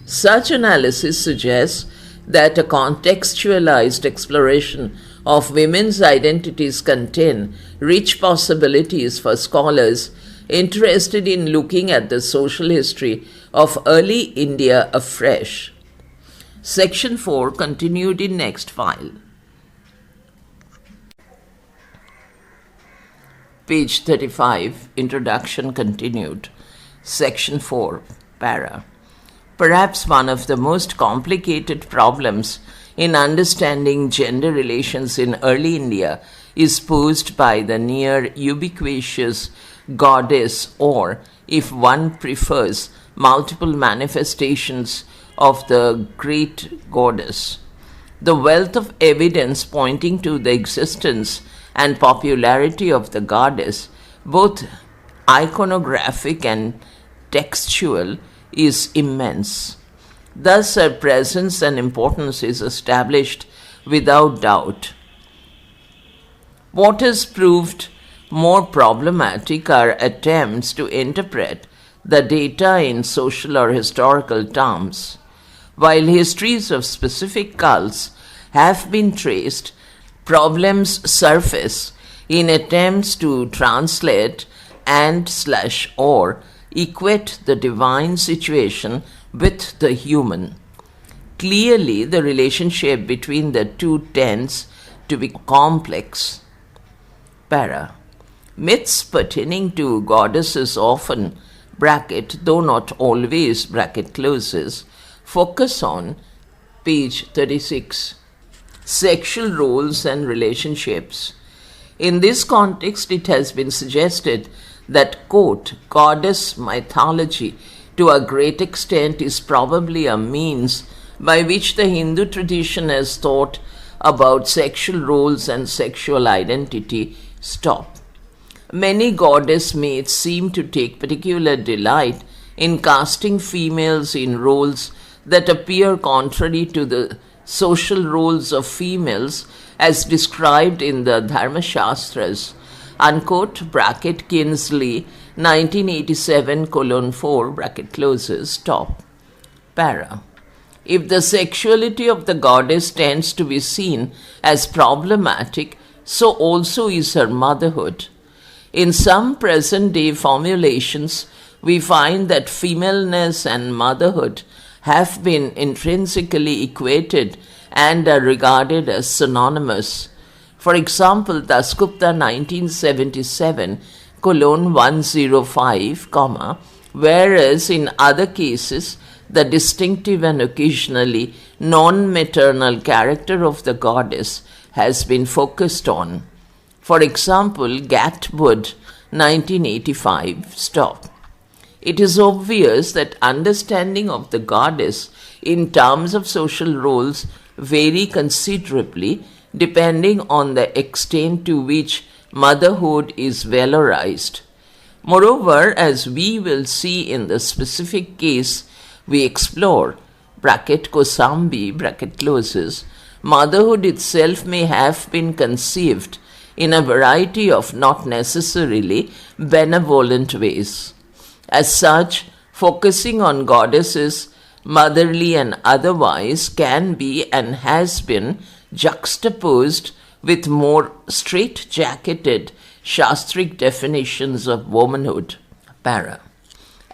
Such analysis suggests that a contextualized exploration of women's identities contain rich possibilities for scholars interested in looking at the social history of early India afresh. Section 4 continued in next file. Page 35, Introduction continued. Section 4, para. Perhaps one of the most complicated problems in understanding gender relations in early India is posed by the near ubiquitous goddess, or, if one prefers, multiple manifestations of the great goddess. The wealth of evidence pointing to the existence and popularity of the goddess, both iconographic and textual, is immense. Thus, her presence and importance is established without doubt. What has proved more problematic are attempts to interpret the data in social or historical terms. While histories of specific cults have been traced, problems surface in attempts to translate and/or equate the divine situation with the human. Clearly, the relationship between the two tends to be complex. Para. Myths pertaining to goddesses often, bracket, though not always, bracket closes, focus on, page 36, sexual roles and relationships. In this context, it has been suggested that, quote, goddess mythology to a great extent is probably a means by which the Hindu tradition has thought about sexual roles and sexual identity. Stop. Many goddess myths seem to take particular delight in casting females in roles that appear contrary to the social roles of females as described in the Dharma Shastras, unquote, bracket Kinsley, 1987:4, bracket closes, stop. Para. If the sexuality of the goddess tends to be seen as problematic, so also is her motherhood. In some present-day formulations, we find that femaleness and motherhood have been intrinsically equated and are regarded as synonymous. For example, Dasgupta 1977:105, whereas in other cases, the distinctive and occasionally non-maternal character of the goddess has been focused on. For example, Gatwood 1985, stop. It is obvious that understanding of the goddess in terms of social roles vary considerably depending on the extent to which motherhood is valorized. Moreover, as we will see in the specific case we explore, bracket Kosambi, bracket closes, motherhood itself may have been conceived in a variety of not necessarily benevolent ways. As such, focusing on goddesses, motherly and otherwise, can be and has been juxtaposed with more straight-jacketed Shastric definitions of womanhood. Para.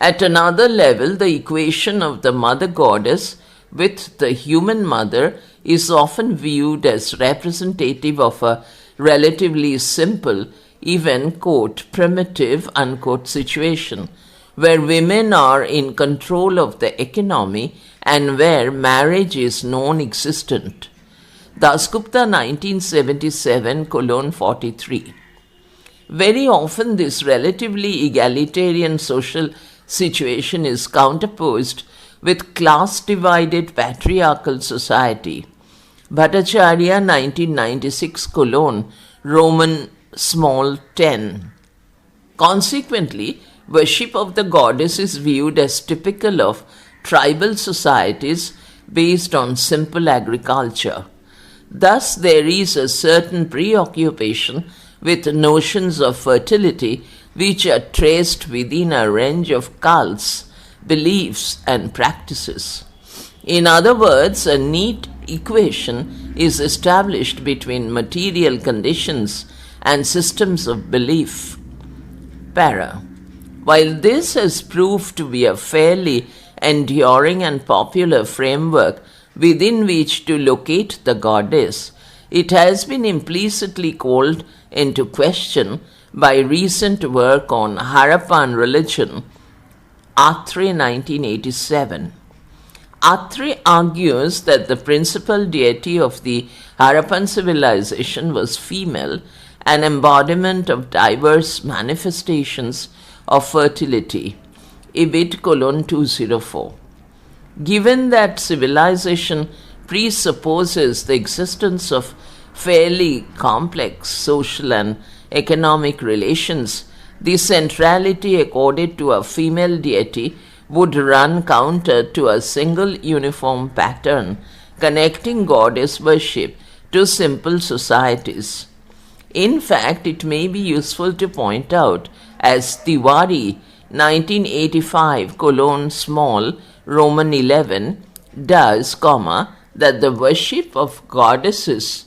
At another level, the equation of the mother goddess with the human mother is often viewed as representative of a relatively simple, even, quote, primitive, unquote, situation, where women are in control of the economy and where marriage is non-existent. Dasgupta 1977, 43. Very often this relatively egalitarian social situation is counterposed with class-divided patriarchal society. Bhattacharya 1996, Roman small 10. Consequently, worship of the goddess is viewed as typical of tribal societies based on simple agriculture. Thus, there is a certain preoccupation with notions of fertility which are traced within a range of cults, beliefs, and practices. In other words, a neat equation is established between material conditions and systems of belief. Para. While this has proved to be a fairly enduring and popular framework within which to locate the goddess, it has been implicitly called into question by recent work on Harappan religion, Atre 1987. Atre argues that the principal deity of the Harappan civilization was female, an embodiment of diverse manifestations of fertility. Ibid 204. Given that civilization presupposes the existence of fairly complex social and economic relations, the centrality accorded to a female deity would run counter to a single uniform pattern connecting goddess worship to simple societies. In fact, it may be useful to point out, as Tiwari 1985 small Roman 11 does, that the worship of goddesses,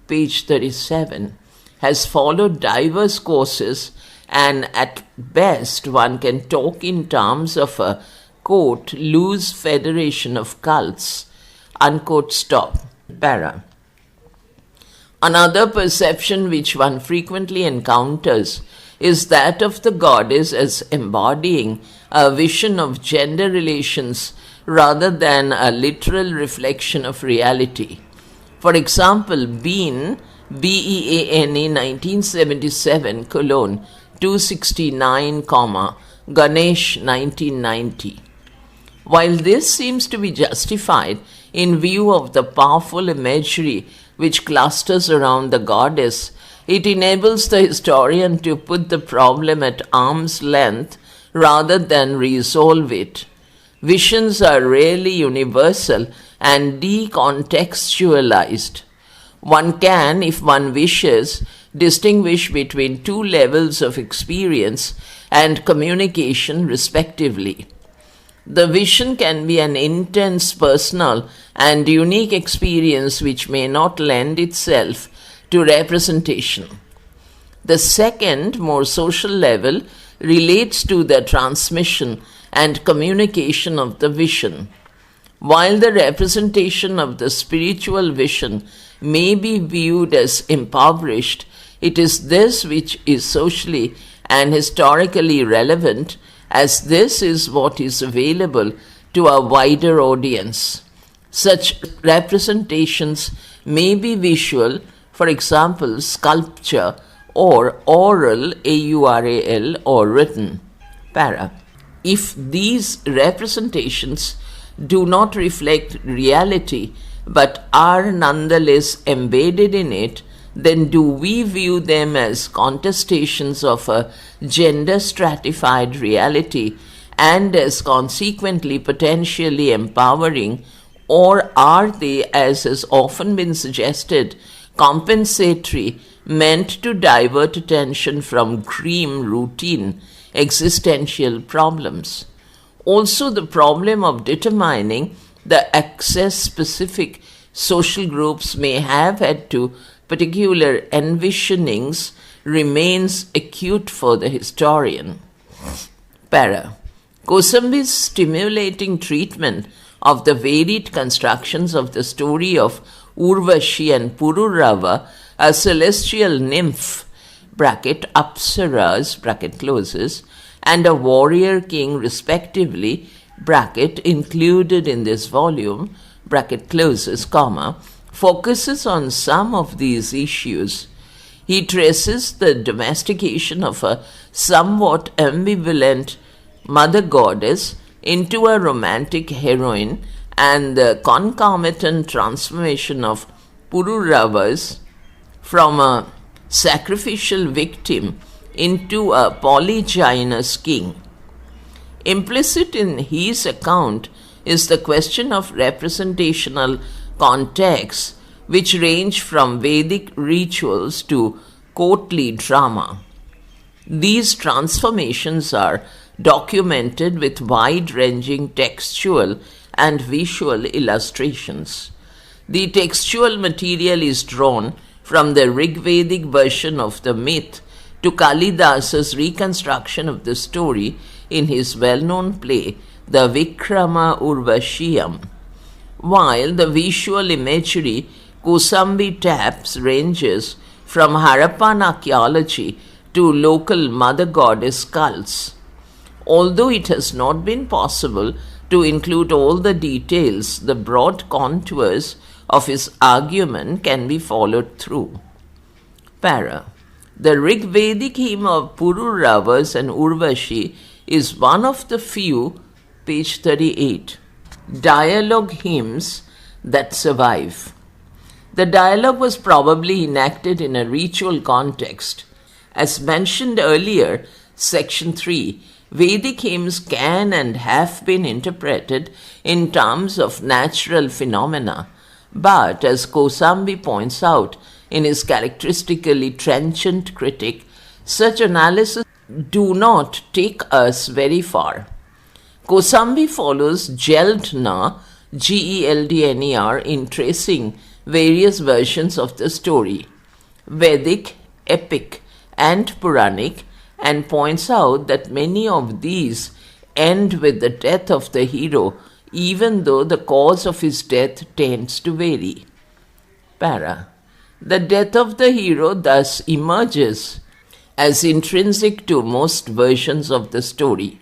page 37, has followed diverse courses, and at best one can talk in terms of a, quote, loose federation of cults, unquote, stop, para. Another perception which one frequently encounters is that of the goddess as embodying a vision of gender relations rather than a literal reflection of reality. For example, Bean, BEANE 1977, 269, Ganesh 1990. While this seems to be justified in view of the powerful imagery which clusters around the goddess, it enables the historian to put the problem at arm's length rather than resolve it. Visions are rarely universal and decontextualized. One can, if one wishes, distinguish between two levels of experience and communication respectively. The vision can be an intense, personal, and unique experience which may not lend itself to representation. The second, more social level, relates to the transmission and communication of the vision. While the representation of the spiritual vision may be viewed as impoverished, it is this which is socially and historically relevant, as this is what is available to a wider audience. Such representations may be visual, for example, sculpture, or oral, AURAL, or written, para. If these representations do not reflect reality but are nonetheless embedded in it, then do we view them as contestations of a gender-stratified reality and as consequently potentially empowering, or are they, as has often been suggested, compensatory, meant to divert attention from grim, routine, existential problems? Also, the problem of determining the access specific social groups may have had to particular envisionings remains acute for the historian. Para. Kosambi's stimulating treatment of the varied constructions of the story of Urvashi and Pururava, a celestial nymph bracket apsaras bracket closes, and a warrior king respectively bracket included in this volume bracket closes comma, focuses on some of these issues. He traces the domestication of a somewhat ambivalent mother goddess into a romantic heroine and the concomitant transformation of Pururavas from a sacrificial victim into a polygynous king. Implicit in his account is the question of representational contexts which range from Vedic rituals to courtly drama. These transformations are documented with wide-ranging textual and visual illustrations. The textual material is drawn from the Rigvedic version of the myth to Kalidasa's reconstruction of the story in his well-known play, the Vikrama Urvashiyam, while the visual imagery Kosambi taps ranges from Harappan archaeology to local mother goddess cults. Although it has not been possible to include all the details, the broad contours of his argument can be followed through. Para. The Rigvedic hymn of Pururavas and Urvashi is one of the few, page 38, dialogue hymns that survive. The dialogue was probably enacted in a ritual context. As mentioned earlier, section 3, Vedic hymns can and have been interpreted in terms of natural phenomena, but as Kosambi points out in his characteristically trenchant critique, such analysis do not take us very far. Kosambi follows Geldner, Geldner, in tracing various versions of the story, Vedic, epic, and Puranic, and points out that many of these end with the death of the hero, even though the cause of his death tends to vary. Para. The death of the hero thus emerges as intrinsic to most versions of the story.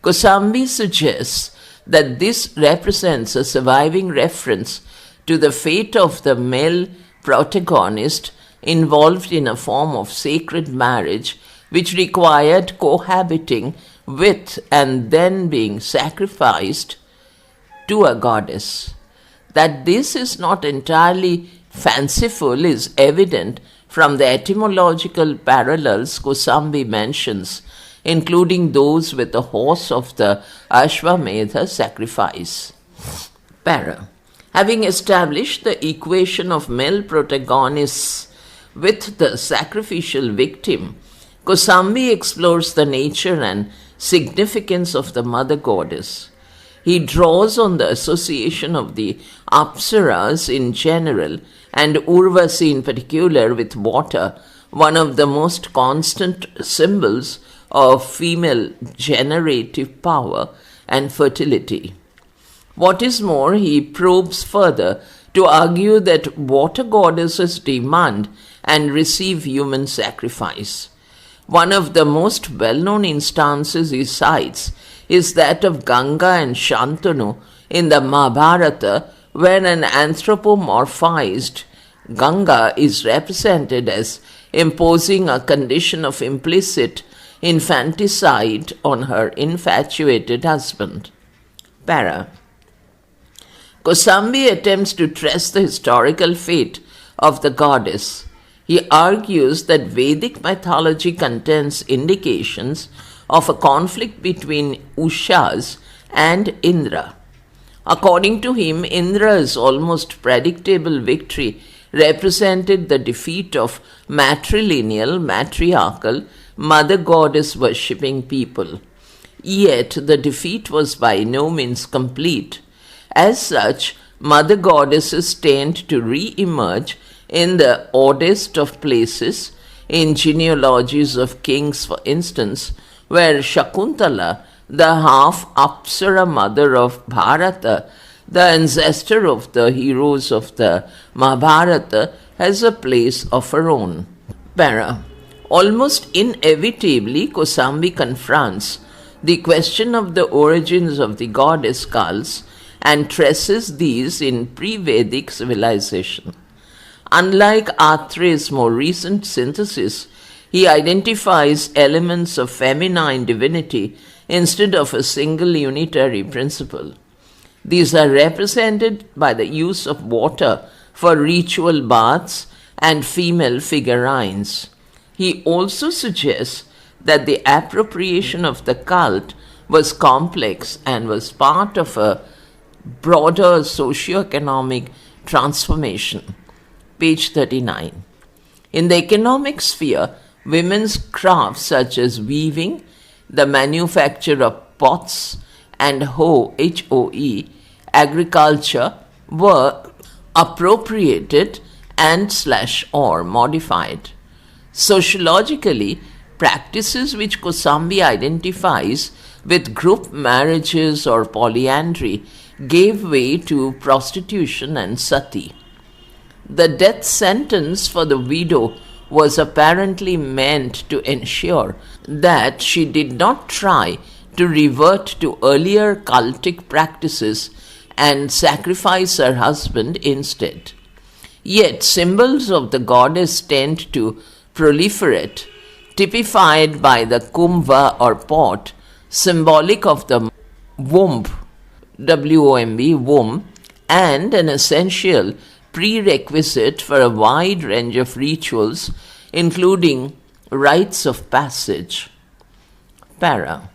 Kosambi suggests that this represents a surviving reference to the fate of the male protagonist involved in a form of sacred marriage which required cohabiting with and then being sacrificed to a goddess. That this is not entirely fanciful is evident from the etymological parallels Kosambi mentions, including those with the horse of the Ashwamedha sacrifice. Para. Having established the equation of male protagonists with the sacrificial victim, Kosambi explores the nature and significance of the mother goddess. He draws on the association of the Apsaras in general and Urvasi in particular with water, one of the most constant symbols of female generative power and fertility. What is more, he probes further to argue that water goddesses demand and receive human sacrifice. One of the most well-known instances he cites is that of Ganga and Shantanu in the Mahabharata, where an anthropomorphized Ganga is represented as imposing a condition of implicit infanticide on her infatuated husband. Para. Kosambi attempts to trace the historical fate of the goddess. He argues that Vedic mythology contains indications of a conflict between Ushas and Indra. According to him, Indra's almost predictable victory represented the defeat of matrilineal, matriarchal, mother goddess worshipping people. Yet the defeat was by no means complete. As such, mother goddesses tend to re-emerge in the oddest of places, in genealogies of kings, for instance, where Shakuntala, the half Apsara mother of Bharata, the ancestor of the heroes of the Mahabharata, has a place of her own. Para. Almost inevitably, Kosambi confronts the question of the origins of the goddess cults and traces these in pre-Vedic civilization. Unlike Atre's more recent synthesis, he identifies elements of feminine divinity instead of a single unitary principle. These are represented by the use of water for ritual baths and female figurines. He also suggests that the appropriation of the cult was complex and was part of a broader socio-economic transformation. Page 39. In the economic sphere, women's crafts such as weaving, the manufacture of pots, and hoe, agriculture were appropriated and/or modified. Sociologically, practices which Kosambi identifies with group marriages or polyandry gave way to prostitution and sati. The death sentence for the widow was apparently meant to ensure that she did not try to revert to earlier cultic practices and sacrifice her husband instead. Yet symbols of the goddess tend to proliferate, typified by the kumbha or pot, symbolic of the womb, W-O-M-B, womb, and an essential prerequisite for a wide range of rituals, including rites of passage. Para.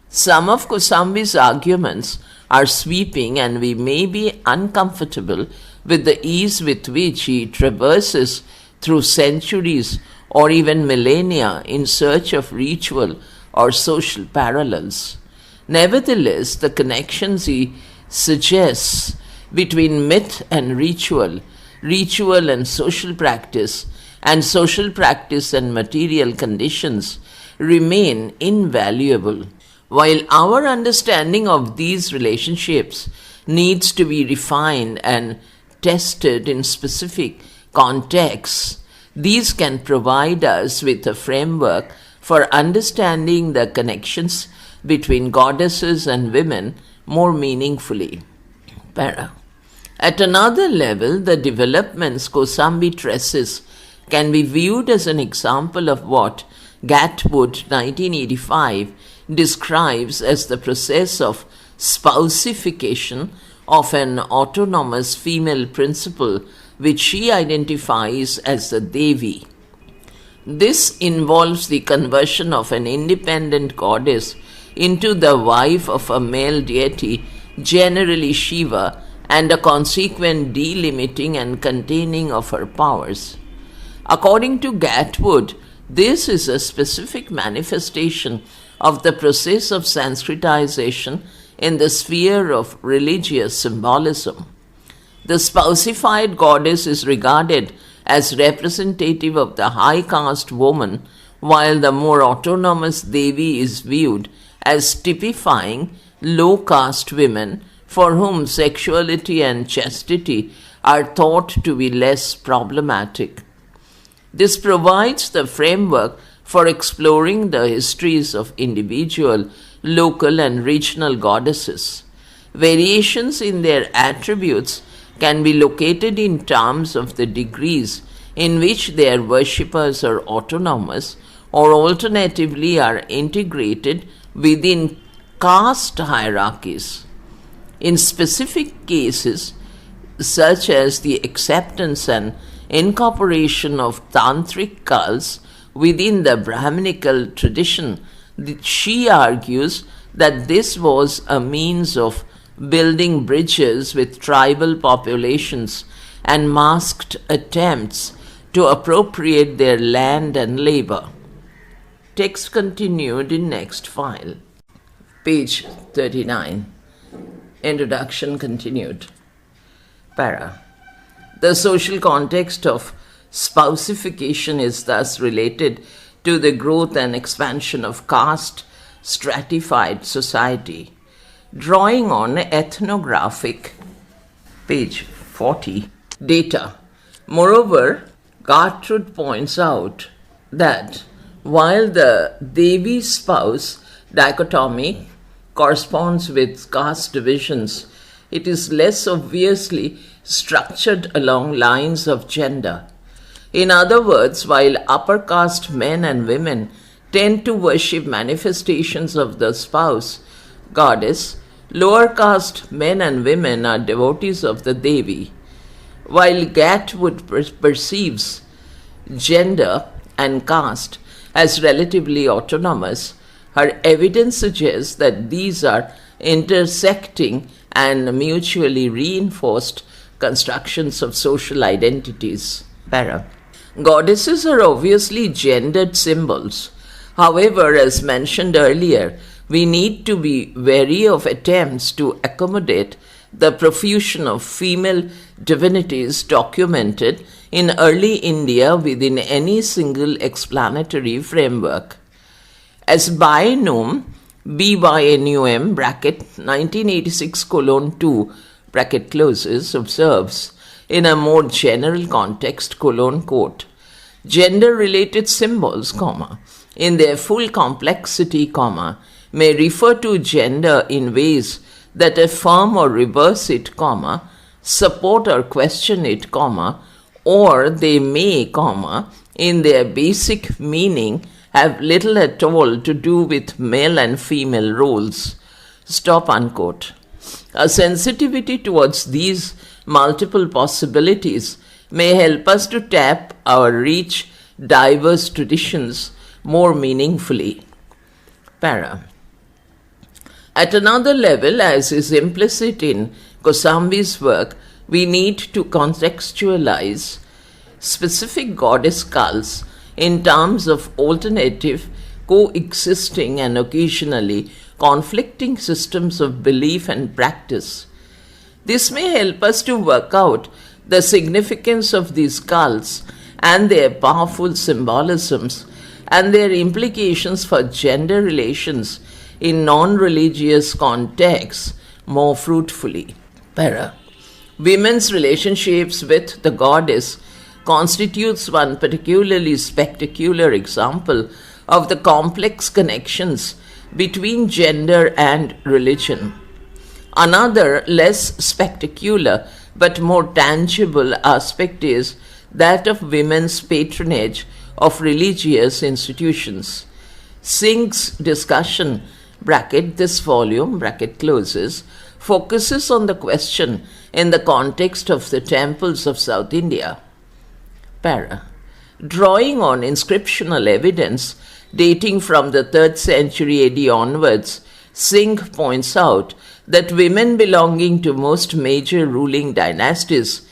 Some of Kosambi's arguments are sweeping, and we may be uncomfortable with the ease with which he traverses through centuries or even millennia in search of ritual or social parallels. Nevertheless, the connections he suggests between myth and ritual and social practice and material conditions remain invaluable. While our understanding of these relationships needs to be refined and tested in specific contexts, these can provide us with a framework for understanding the connections between goddesses and women more meaningfully. Para. At another level, the developments Kosambi traces can be viewed as an example of what Gatwood 1985 describes as the process of spousification of an autonomous female principle which she identifies as the Devi. This involves the conversion of an independent goddess into the wife of a male deity, generally Shiva, and a consequent delimiting and containing of her powers. According to Gatwood, this is a specific manifestation of the process of Sanskritization in the sphere of religious symbolism. The spousified goddess is regarded as representative of the high caste woman, while the more autonomous Devi is viewed as typifying low caste women for whom sexuality and chastity are thought to be less problematic. This provides the framework for exploring the histories of individual, local, and regional goddesses. Variations in their attributes can be located in terms of the degrees in which their worshippers are autonomous, or alternatively are integrated within caste hierarchies. In specific cases, such as the acceptance and incorporation of tantric cults within the Brahminical tradition, she argues that this was a means of building bridges with tribal populations and masked attempts to appropriate their land and labor. Text continued in next file. Page 39. Introduction continued. Para. The social context of spousification is thus related to the growth and expansion of caste stratified society, drawing on ethnographic, page 40, data. Moreover, Gartrud points out that while the Devi spouse dichotomy corresponds with caste divisions, it is less obviously structured along lines of gender. In other words, while upper caste men and women tend to worship manifestations of the spouse, goddess, lower caste men and women are devotees of the Devi. While Gatwood perceives gender and caste as relatively autonomous, her evidence suggests that these are intersecting and mutually reinforced constructions of social identities. Para. Goddesses are obviously gendered symbols. However, as mentioned earlier, we need to be wary of attempts to accommodate the profusion of female divinities documented in early India within any single explanatory framework. As Bynum, BYNUM, bracket 1986:2, bracket closes, observes, in a more general context, quote, gender-related symbols, in their full complexity, may refer to gender in ways that affirm or reverse it, support or question it, or they may, in their basic meaning, have little at all to do with male and female roles. Stop, unquote. A sensitivity towards these multiple possibilities may help us to tap our rich, diverse traditions more meaningfully. Para. At another level, as is implicit in Kosambi's work, we need to contextualize specific goddess cults in terms of alternative, coexisting, and occasionally conflicting systems of belief and practice. This may help us to work out the significance of these cults and their powerful symbolisms and their implications for gender relations in non-religious contexts more fruitfully. Para. Women's relationships with the goddess constitutes one particularly spectacular example of the complex connections between gender and religion. Another less spectacular but more tangible aspect is that of women's patronage of religious institutions. Singh's discussion, bracket this volume, bracket closes, focuses on the question in the context of the temples of South India. Para. Drawing on inscriptional evidence dating from the 3rd century AD onwards, Singh points out that women belonging to most major ruling dynasties,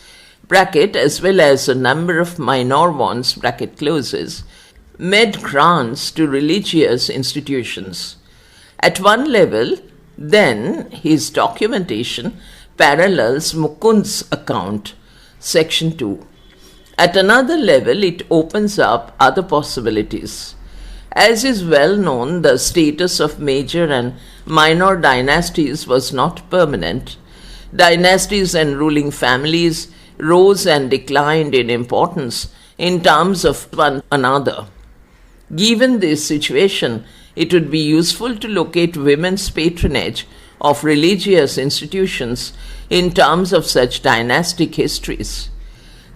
bracket, as well as a number of minor ones, bracket closes, made grants to religious institutions. At one level, then, his documentation parallels Mukund's account, section 2. At another level, it opens up other possibilities. As is well known, the status of major and minor dynasties was not permanent. Dynasties and ruling families rose and declined in importance in terms of one another. Given this situation, it would be useful to locate women's patronage of religious institutions in terms of such dynastic histories.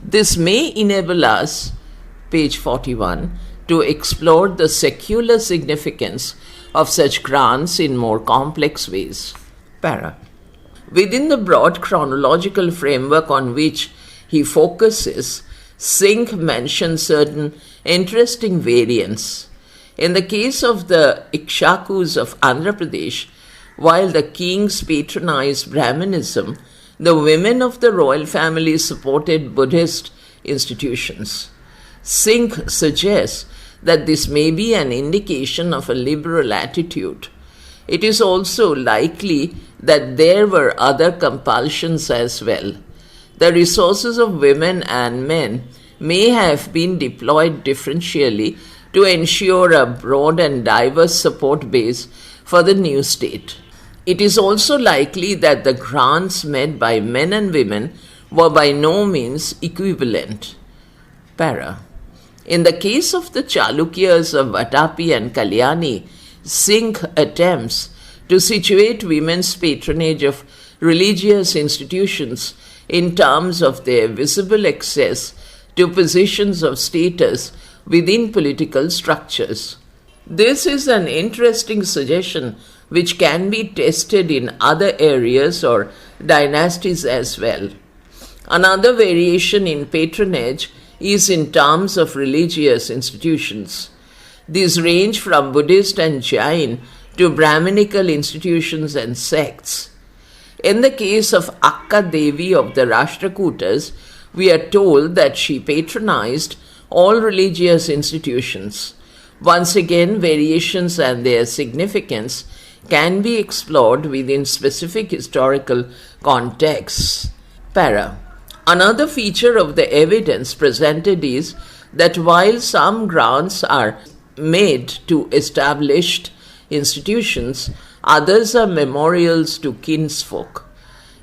This may enable us, page 41, to explore the secular significance of such grants in more complex ways. Para. Within the broad chronological framework on which he focuses, Singh mentions certain interesting variants. In the case of the Ikshakus of Andhra Pradesh, while the kings patronized Brahmanism, the women of the royal family supported Buddhist institutions. Singh suggests that this may be an indication of a liberal attitude. It is also likely that there were other compulsions as well. The resources of women and men may have been deployed differentially to ensure a broad and diverse support base for the new state. It is also likely that the grants made by men and women were by no means equivalent. Para. In the case of the Chalukyas of Vatapi and Kalyani, Singh attempts to situate women's patronage of religious institutions in terms of their visible access to positions of status within political structures. This is an interesting suggestion which can be tested in other areas or dynasties as well. Another variation in patronage is in terms of religious institutions. These range from Buddhist and Jain to Brahminical institutions and sects. In the case of Akka Devi of the Rashtrakutas, we are told that she patronized all religious institutions. Once again, variations and their significance can be explored within specific historical contexts. Para. Another feature of the evidence presented is that while some grants are made to established institutions, others are memorials to kinsfolk.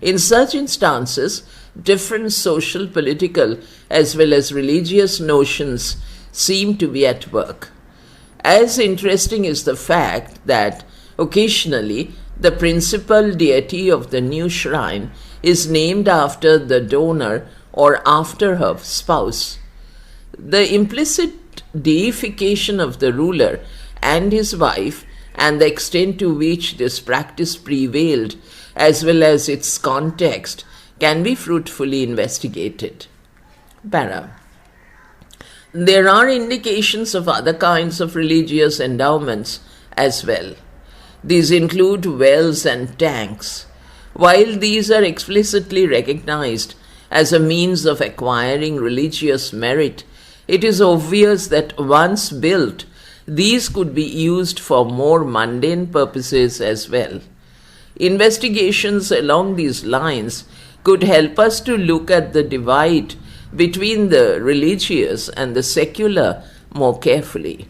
In such instances, different social, political, as well as religious notions seem to be at work. As interesting is the fact that occasionally the principal deity of the new shrine is named after the donor or after her spouse. The implicit deification of the ruler and his wife and the extent to which this practice prevailed, as well as its context, can be fruitfully investigated. Para. There are indications of other kinds of religious endowments as well. These include wells and tanks. While these are explicitly recognized as a means of acquiring religious merit, it is obvious that once built, these could be used for more mundane purposes as well. Investigations along these lines could help us to look at the divide between the religious and the secular more carefully.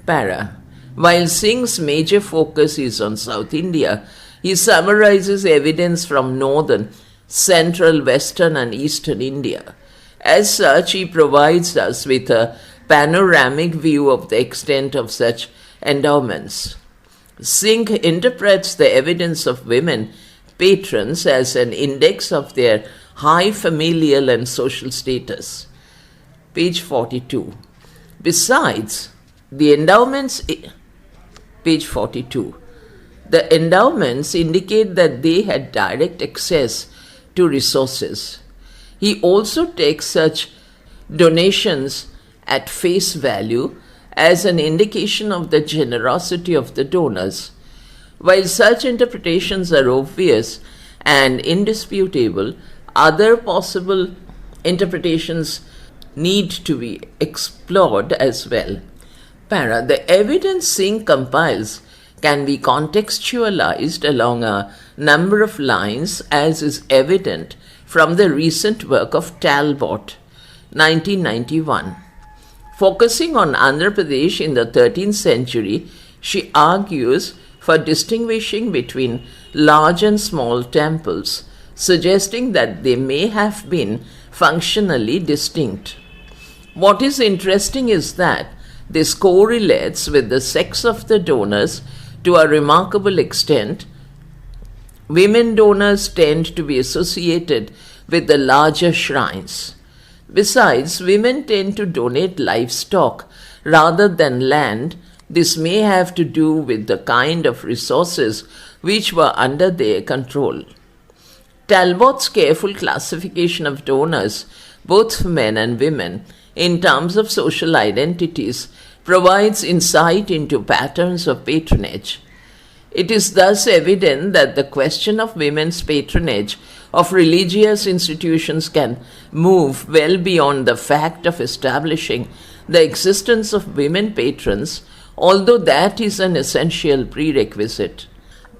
Para. While Singh's major focus is on South India, he summarizes evidence from northern, central, western, and eastern India. As such, he provides us with a panoramic view of the extent of such endowments. Singh interprets the evidence of women patrons as an index of their high familial and social status. Page 42. Besides, the endowments... Page 42. The endowments indicate that they had direct access to resources. He also takes such donations at face value as an indication of the generosity of the donors. While such interpretations are obvious and indisputable, other possible interpretations need to be explored as well. Para. The evidence Singh compiles can be contextualized along a number of lines, as is evident from the recent work of Talbot, 1991. Focusing on Andhra Pradesh in the 13th century, she argues for distinguishing between large and small temples, suggesting that they may have been functionally distinct. What is interesting is that this correlates with the sex of the donors to a remarkable extent. Women donors tend to be associated with the larger shrines. Besides, women tend to donate livestock rather than land. This may have to do with the kind of resources which were under their control. Talbot's careful classification of donors, both men and women, in terms of social identities, provides insight into patterns of patronage. It is thus evident that the question of women's patronage of religious institutions can move well beyond the fact of establishing the existence of women patrons, although that is an essential prerequisite.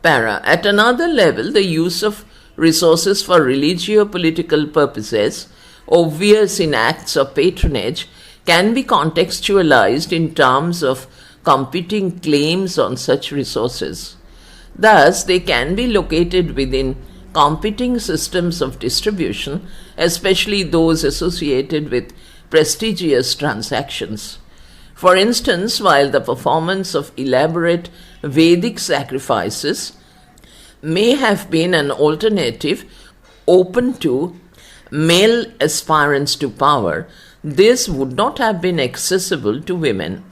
Para. At another level, the use of resources for religio-political purposes, obvious in acts of patronage, can be contextualized in terms of competing claims on such resources. Thus, they can be located within competing systems of distribution, especially those associated with prestigious transactions. For instance, while the performance of elaborate Vedic sacrifices may have been an alternative open to male aspirants to power, this would not have been accessible to women.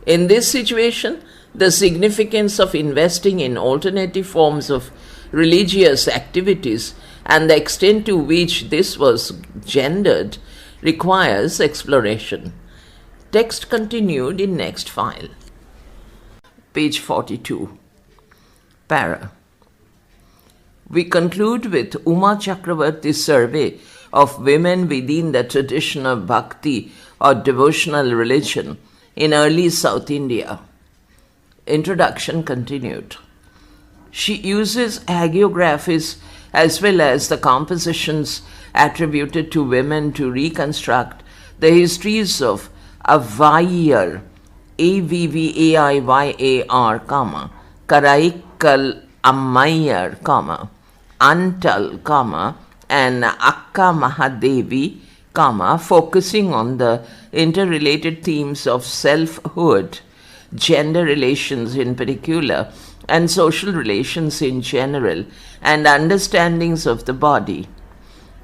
In this situation, the significance of investing in alternative forms of religious activities and the extent to which this was gendered requires exploration. Text continued in next file. Page 42. Para. We conclude with Uma Chakravarti's survey of women within the tradition of bhakti or devotional religion in early South India. Introduction continued. She uses hagiographies as well as the compositions attributed to women to reconstruct the histories of Avvaiyar, Avvaiyar, Karaikal Ammayar, Antal, and Akka Mahadevi, focusing on the interrelated themes of selfhood, gender relations in particular, and social relations in general, and understandings of the body.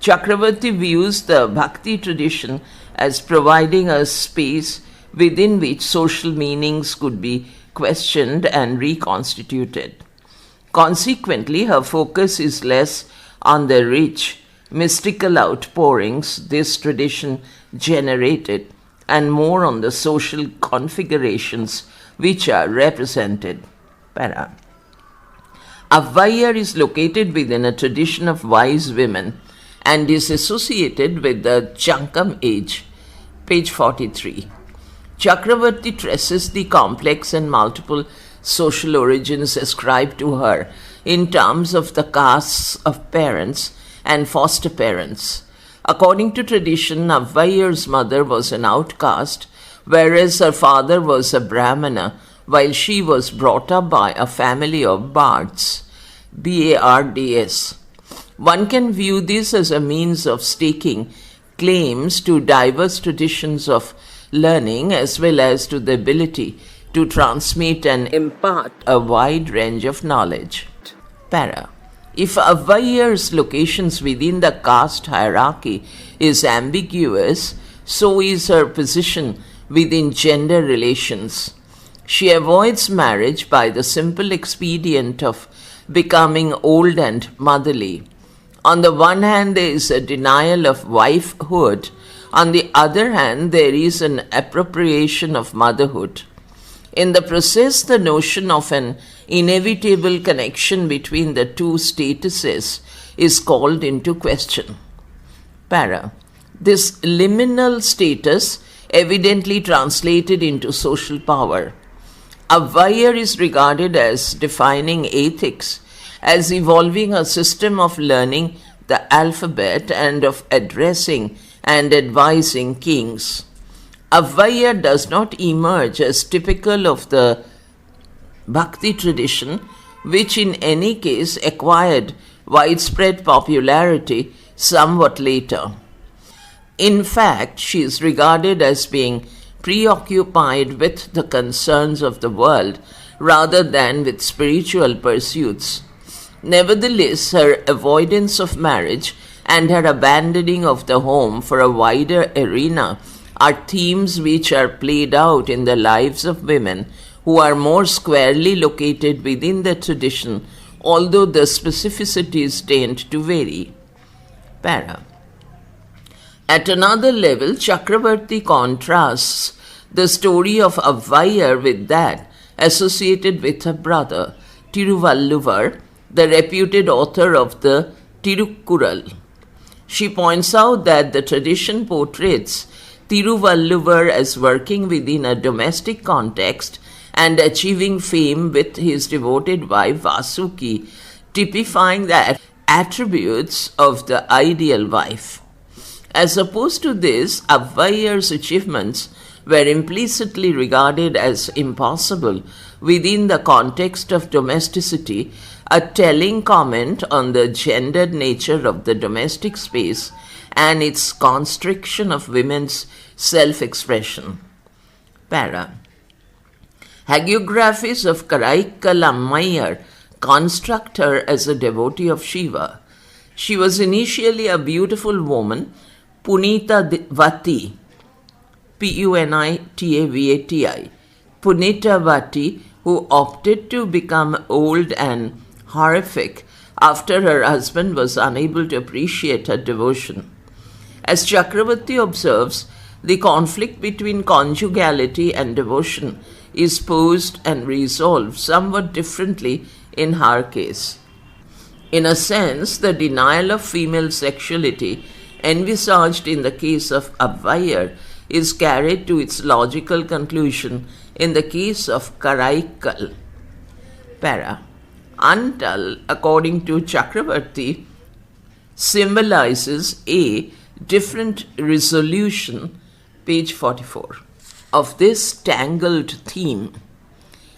Chakravarti views the bhakti tradition as providing a space within which social meanings could be questioned and reconstituted. Consequently, her focus is less on the rich, mystical outpourings this tradition generated and more on the social configurations which are represented. Para. Avvaiyar is located within a tradition of wise women and is associated with the Chankam age. Page 43. Chakravarti traces the complex and multiple social origins ascribed to her in terms of the castes of parents and foster parents. According to tradition, Avvaiyar's mother was an outcast, whereas her father was a Brahmana, while she was brought up by a family of bards. Bards. One can view this as a means of staking claims to diverse traditions of learning as well as to the ability to transmit and impart a wide range of knowledge. Para. If Avvaiyar's locations within the caste hierarchy is ambiguous, so is her position within gender relations. She avoids marriage by the simple expedient of becoming old and motherly. On the one hand, there is a denial of wifehood. On the other hand, there is an appropriation of motherhood. In the process, the notion of an inevitable connection between the two statuses is called into question. Para. This liminal status evidently translated into social power. Avvaiyar is regarded as defining ethics, as evolving a system of learning the alphabet and of addressing and advising kings. Avvaiyar does not emerge as typical of the bhakti tradition, which in any case acquired widespread popularity somewhat later. In fact, she is regarded as being preoccupied with the concerns of the world rather than with spiritual pursuits. Nevertheless, her avoidance of marriage and her abandoning of the home for a wider arena are themes which are played out in the lives of women who are more squarely located within the tradition, although the specificities tend to vary. Para. At another level, Chakravarti contrasts the story of Avvaiyar with that associated with her brother, Tiruvalluvar, the reputed author of the Tirukkural. She points out that the tradition portrays Tiruvalluvar as working within a domestic context and achieving fame with his devoted wife Vasuki, typifying the attributes of the ideal wife. As opposed to this, Abhayar's achievements were implicitly regarded as impossible within the context of domesticity, a telling comment on the gendered nature of the domestic space and its constriction of women's self-expression. Para. Hagiographies of Karaikal Ammayar construct her as a devotee of Shiva. She was initially a beautiful woman, Punita Vati, Punitavati, Punitavati, who opted to become old and horrific after her husband was unable to appreciate her devotion. As Chakravarti observes, the conflict between conjugality and devotion is posed and resolved somewhat differently in her case. In a sense, the denial of female sexuality envisaged in the case of Abhayar is carried to its logical conclusion in the case of Karaikal. Para. Antal, according to Chakravarti, symbolizes a different resolution, page 44, of this tangled theme.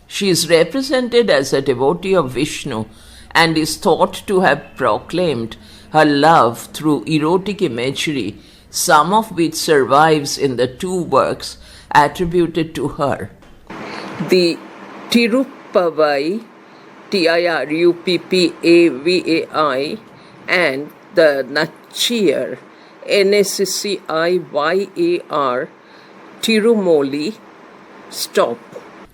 She is represented as a devotee of Vishnu and is thought to have proclaimed her love through erotic imagery, some of which survives in the two works attributed to her. The Tiruppavai, Tiruppavai, and the Nachiyar, Ncciyar, Tirumoli, stop.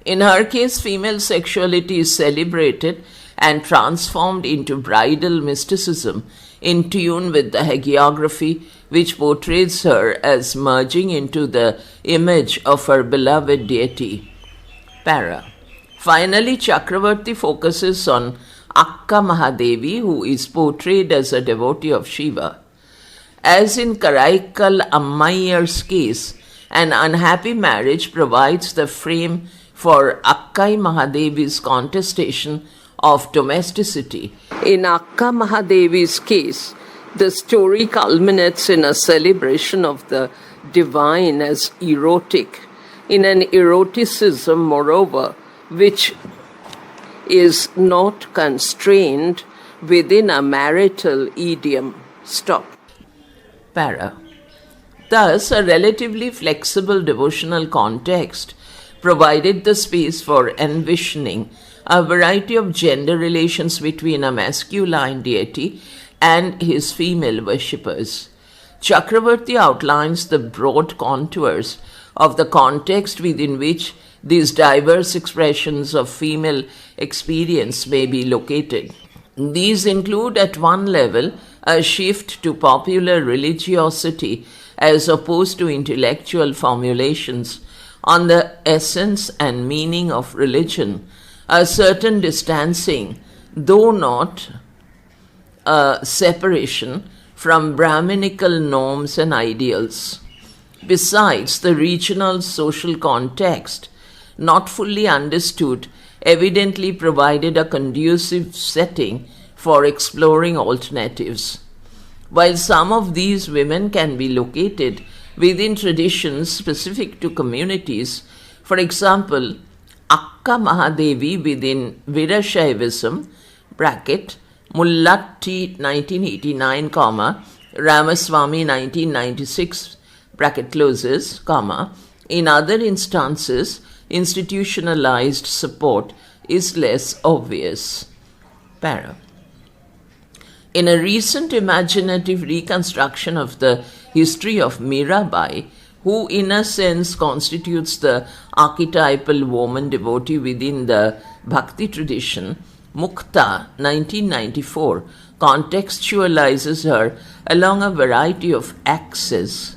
In her case, female sexuality is celebrated and transformed into bridal mysticism in tune with the hagiography which portrays her as merging into the image of her beloved deity. Para. Finally, Chakravarti focuses on Akka Mahadevi, who is portrayed as a devotee of Shiva. As in Karaikal Ammayar's case, an unhappy marriage provides the frame for Akkai Mahadevi's contestation of domesticity. In Akka Mahadevi's case, the story culminates in a celebration of the divine as erotic, in an eroticism, moreover, which is not constrained within a marital idiom. Stop. Para. Thus, a relatively flexible devotional context provided the space for envisioning a variety of gender relations between a masculine deity and his female worshippers. Chakravarti outlines the broad contours of the context within which these diverse expressions of female experience may be located. These include, at one level, a shift to popular religiosity as opposed to intellectual formulations on the essence and meaning of religion, a certain distancing, though not a separation, from Brahminical norms and ideals. Besides, the regional social context, not fully understood, evidently provided a conducive setting for exploring alternatives. While some of these women can be located within traditions specific to communities, for example, Akka Mahadevi within Virashaivism, bracket, Mullatti 1989, Ramaswamy 1996, bracket closes, in other instances, institutionalized support is less obvious. Para. In a recent imaginative reconstruction of the history of Mirabai, who in a sense constitutes the archetypal woman devotee within the Bhakti tradition, Mukta 1994 contextualizes her along a variety of axes.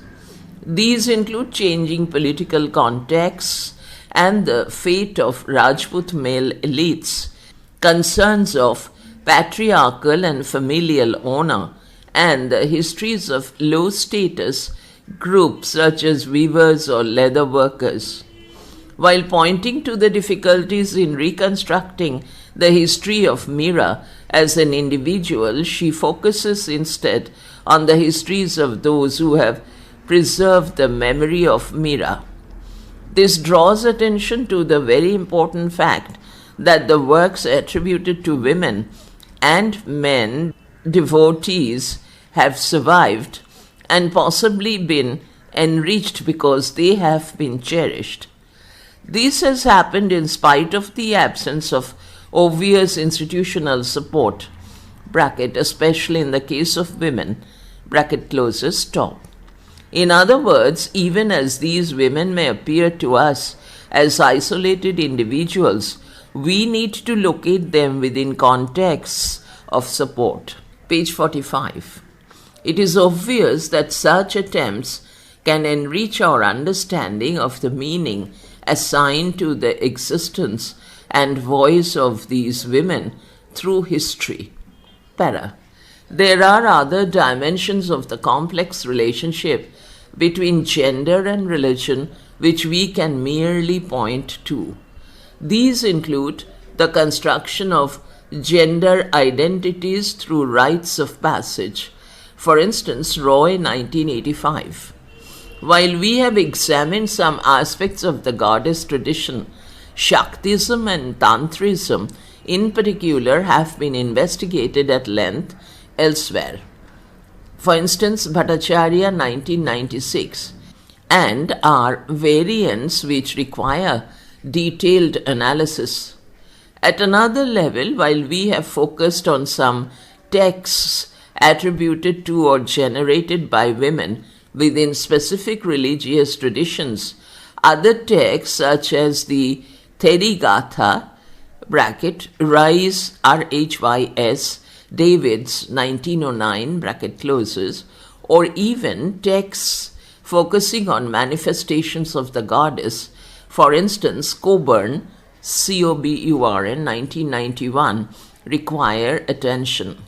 These include changing political contexts and the fate of Rajput male elites, concerns of patriarchal and familial honor, and the histories of low-status groups such as weavers or leather workers. While pointing to the difficulties in reconstructing the history of Mira as an individual, she focuses instead on the histories of those who have preserved the memory of Mira. This draws attention to the very important fact that the works attributed to women and men devotees have survived and possibly been enriched because they have been cherished. This has happened in spite of the absence of obvious institutional support, bracket, especially in the case of women, bracket closes, stop. In other words, even as these women may appear to us as isolated individuals, we need to locate them within contexts of support. Page 45. It is obvious that such attempts can enrich our understanding of the meaning assigned to the existence and voice of these women through history. Para. There are other dimensions of the complex relationship between gender and religion which we can merely point to. These include the construction of gender identities through rites of passage. For instance, Roy 1985. While we have examined some aspects of the goddess tradition, Shaktism and Tantrism in particular have been investigated at length elsewhere. For instance, Bhattacharya 1996, and are variants which require detailed analysis. At another level, while we have focused on some texts attributed to or generated by women within specific religious traditions, other texts such as the Therigatha, bracket, Rice, RHYS, David's 1909, bracket closes, or even texts focusing on manifestations of the goddess, for instance, Coburn, COBURN 1991, require attention.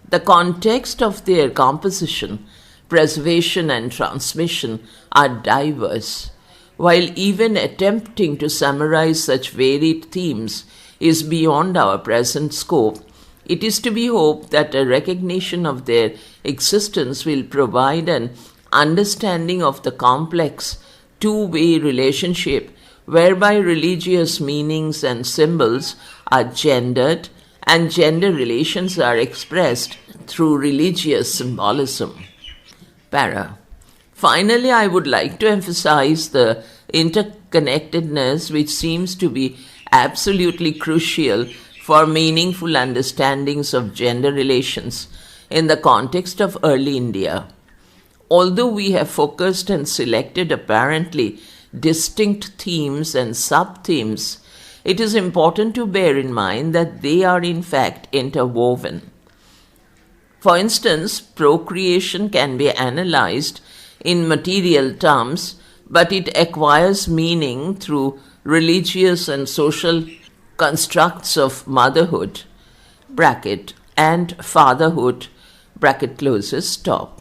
The context of their composition, preservation and transmission are diverse. While even attempting to summarize such varied themes is beyond our present scope, it is to be hoped that a recognition of their existence will provide an understanding of the complex two-way relationship whereby religious meanings and symbols are gendered and gender relations are expressed through religious symbolism. Para. Finally, I would like to emphasize the interconnectedness which seems to be absolutely crucial for meaningful understandings of gender relations in the context of early India. Although we have focused and selected apparently distinct themes and sub-themes, it is important to bear in mind that they are in fact interwoven. For instance, procreation can be analyzed in material terms, but it acquires meaning through religious and social constructs of motherhood, bracket, and fatherhood, bracket closes, stop.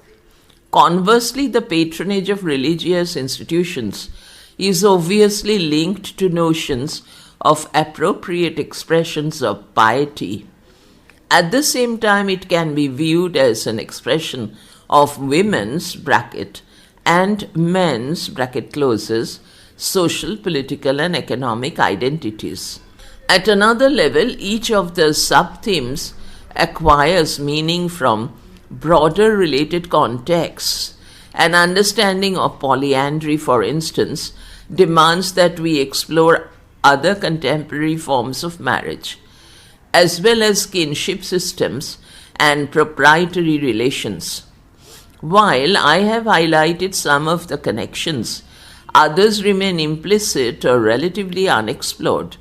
Conversely, the patronage of religious institutions is obviously linked to notions of appropriate expressions of piety. At the same time, it can be viewed as an expression of women's, bracket, and men's, bracket closes, social, political, and economic identities. At another level, each of the sub-themes acquires meaning from broader related contexts. An understanding of polyandry, for instance, demands that we explore other contemporary forms of marriage, as well as kinship systems and proprietary relations. While I have highlighted some of the connections, others remain implicit or relatively unexplored.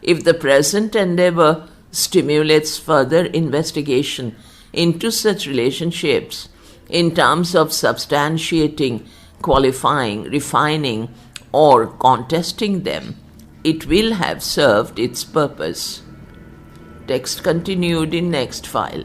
If the present endeavor stimulates further investigation into such relationships in terms of substantiating, qualifying, refining, or contesting them, it will have served its purpose. Text continued in next file.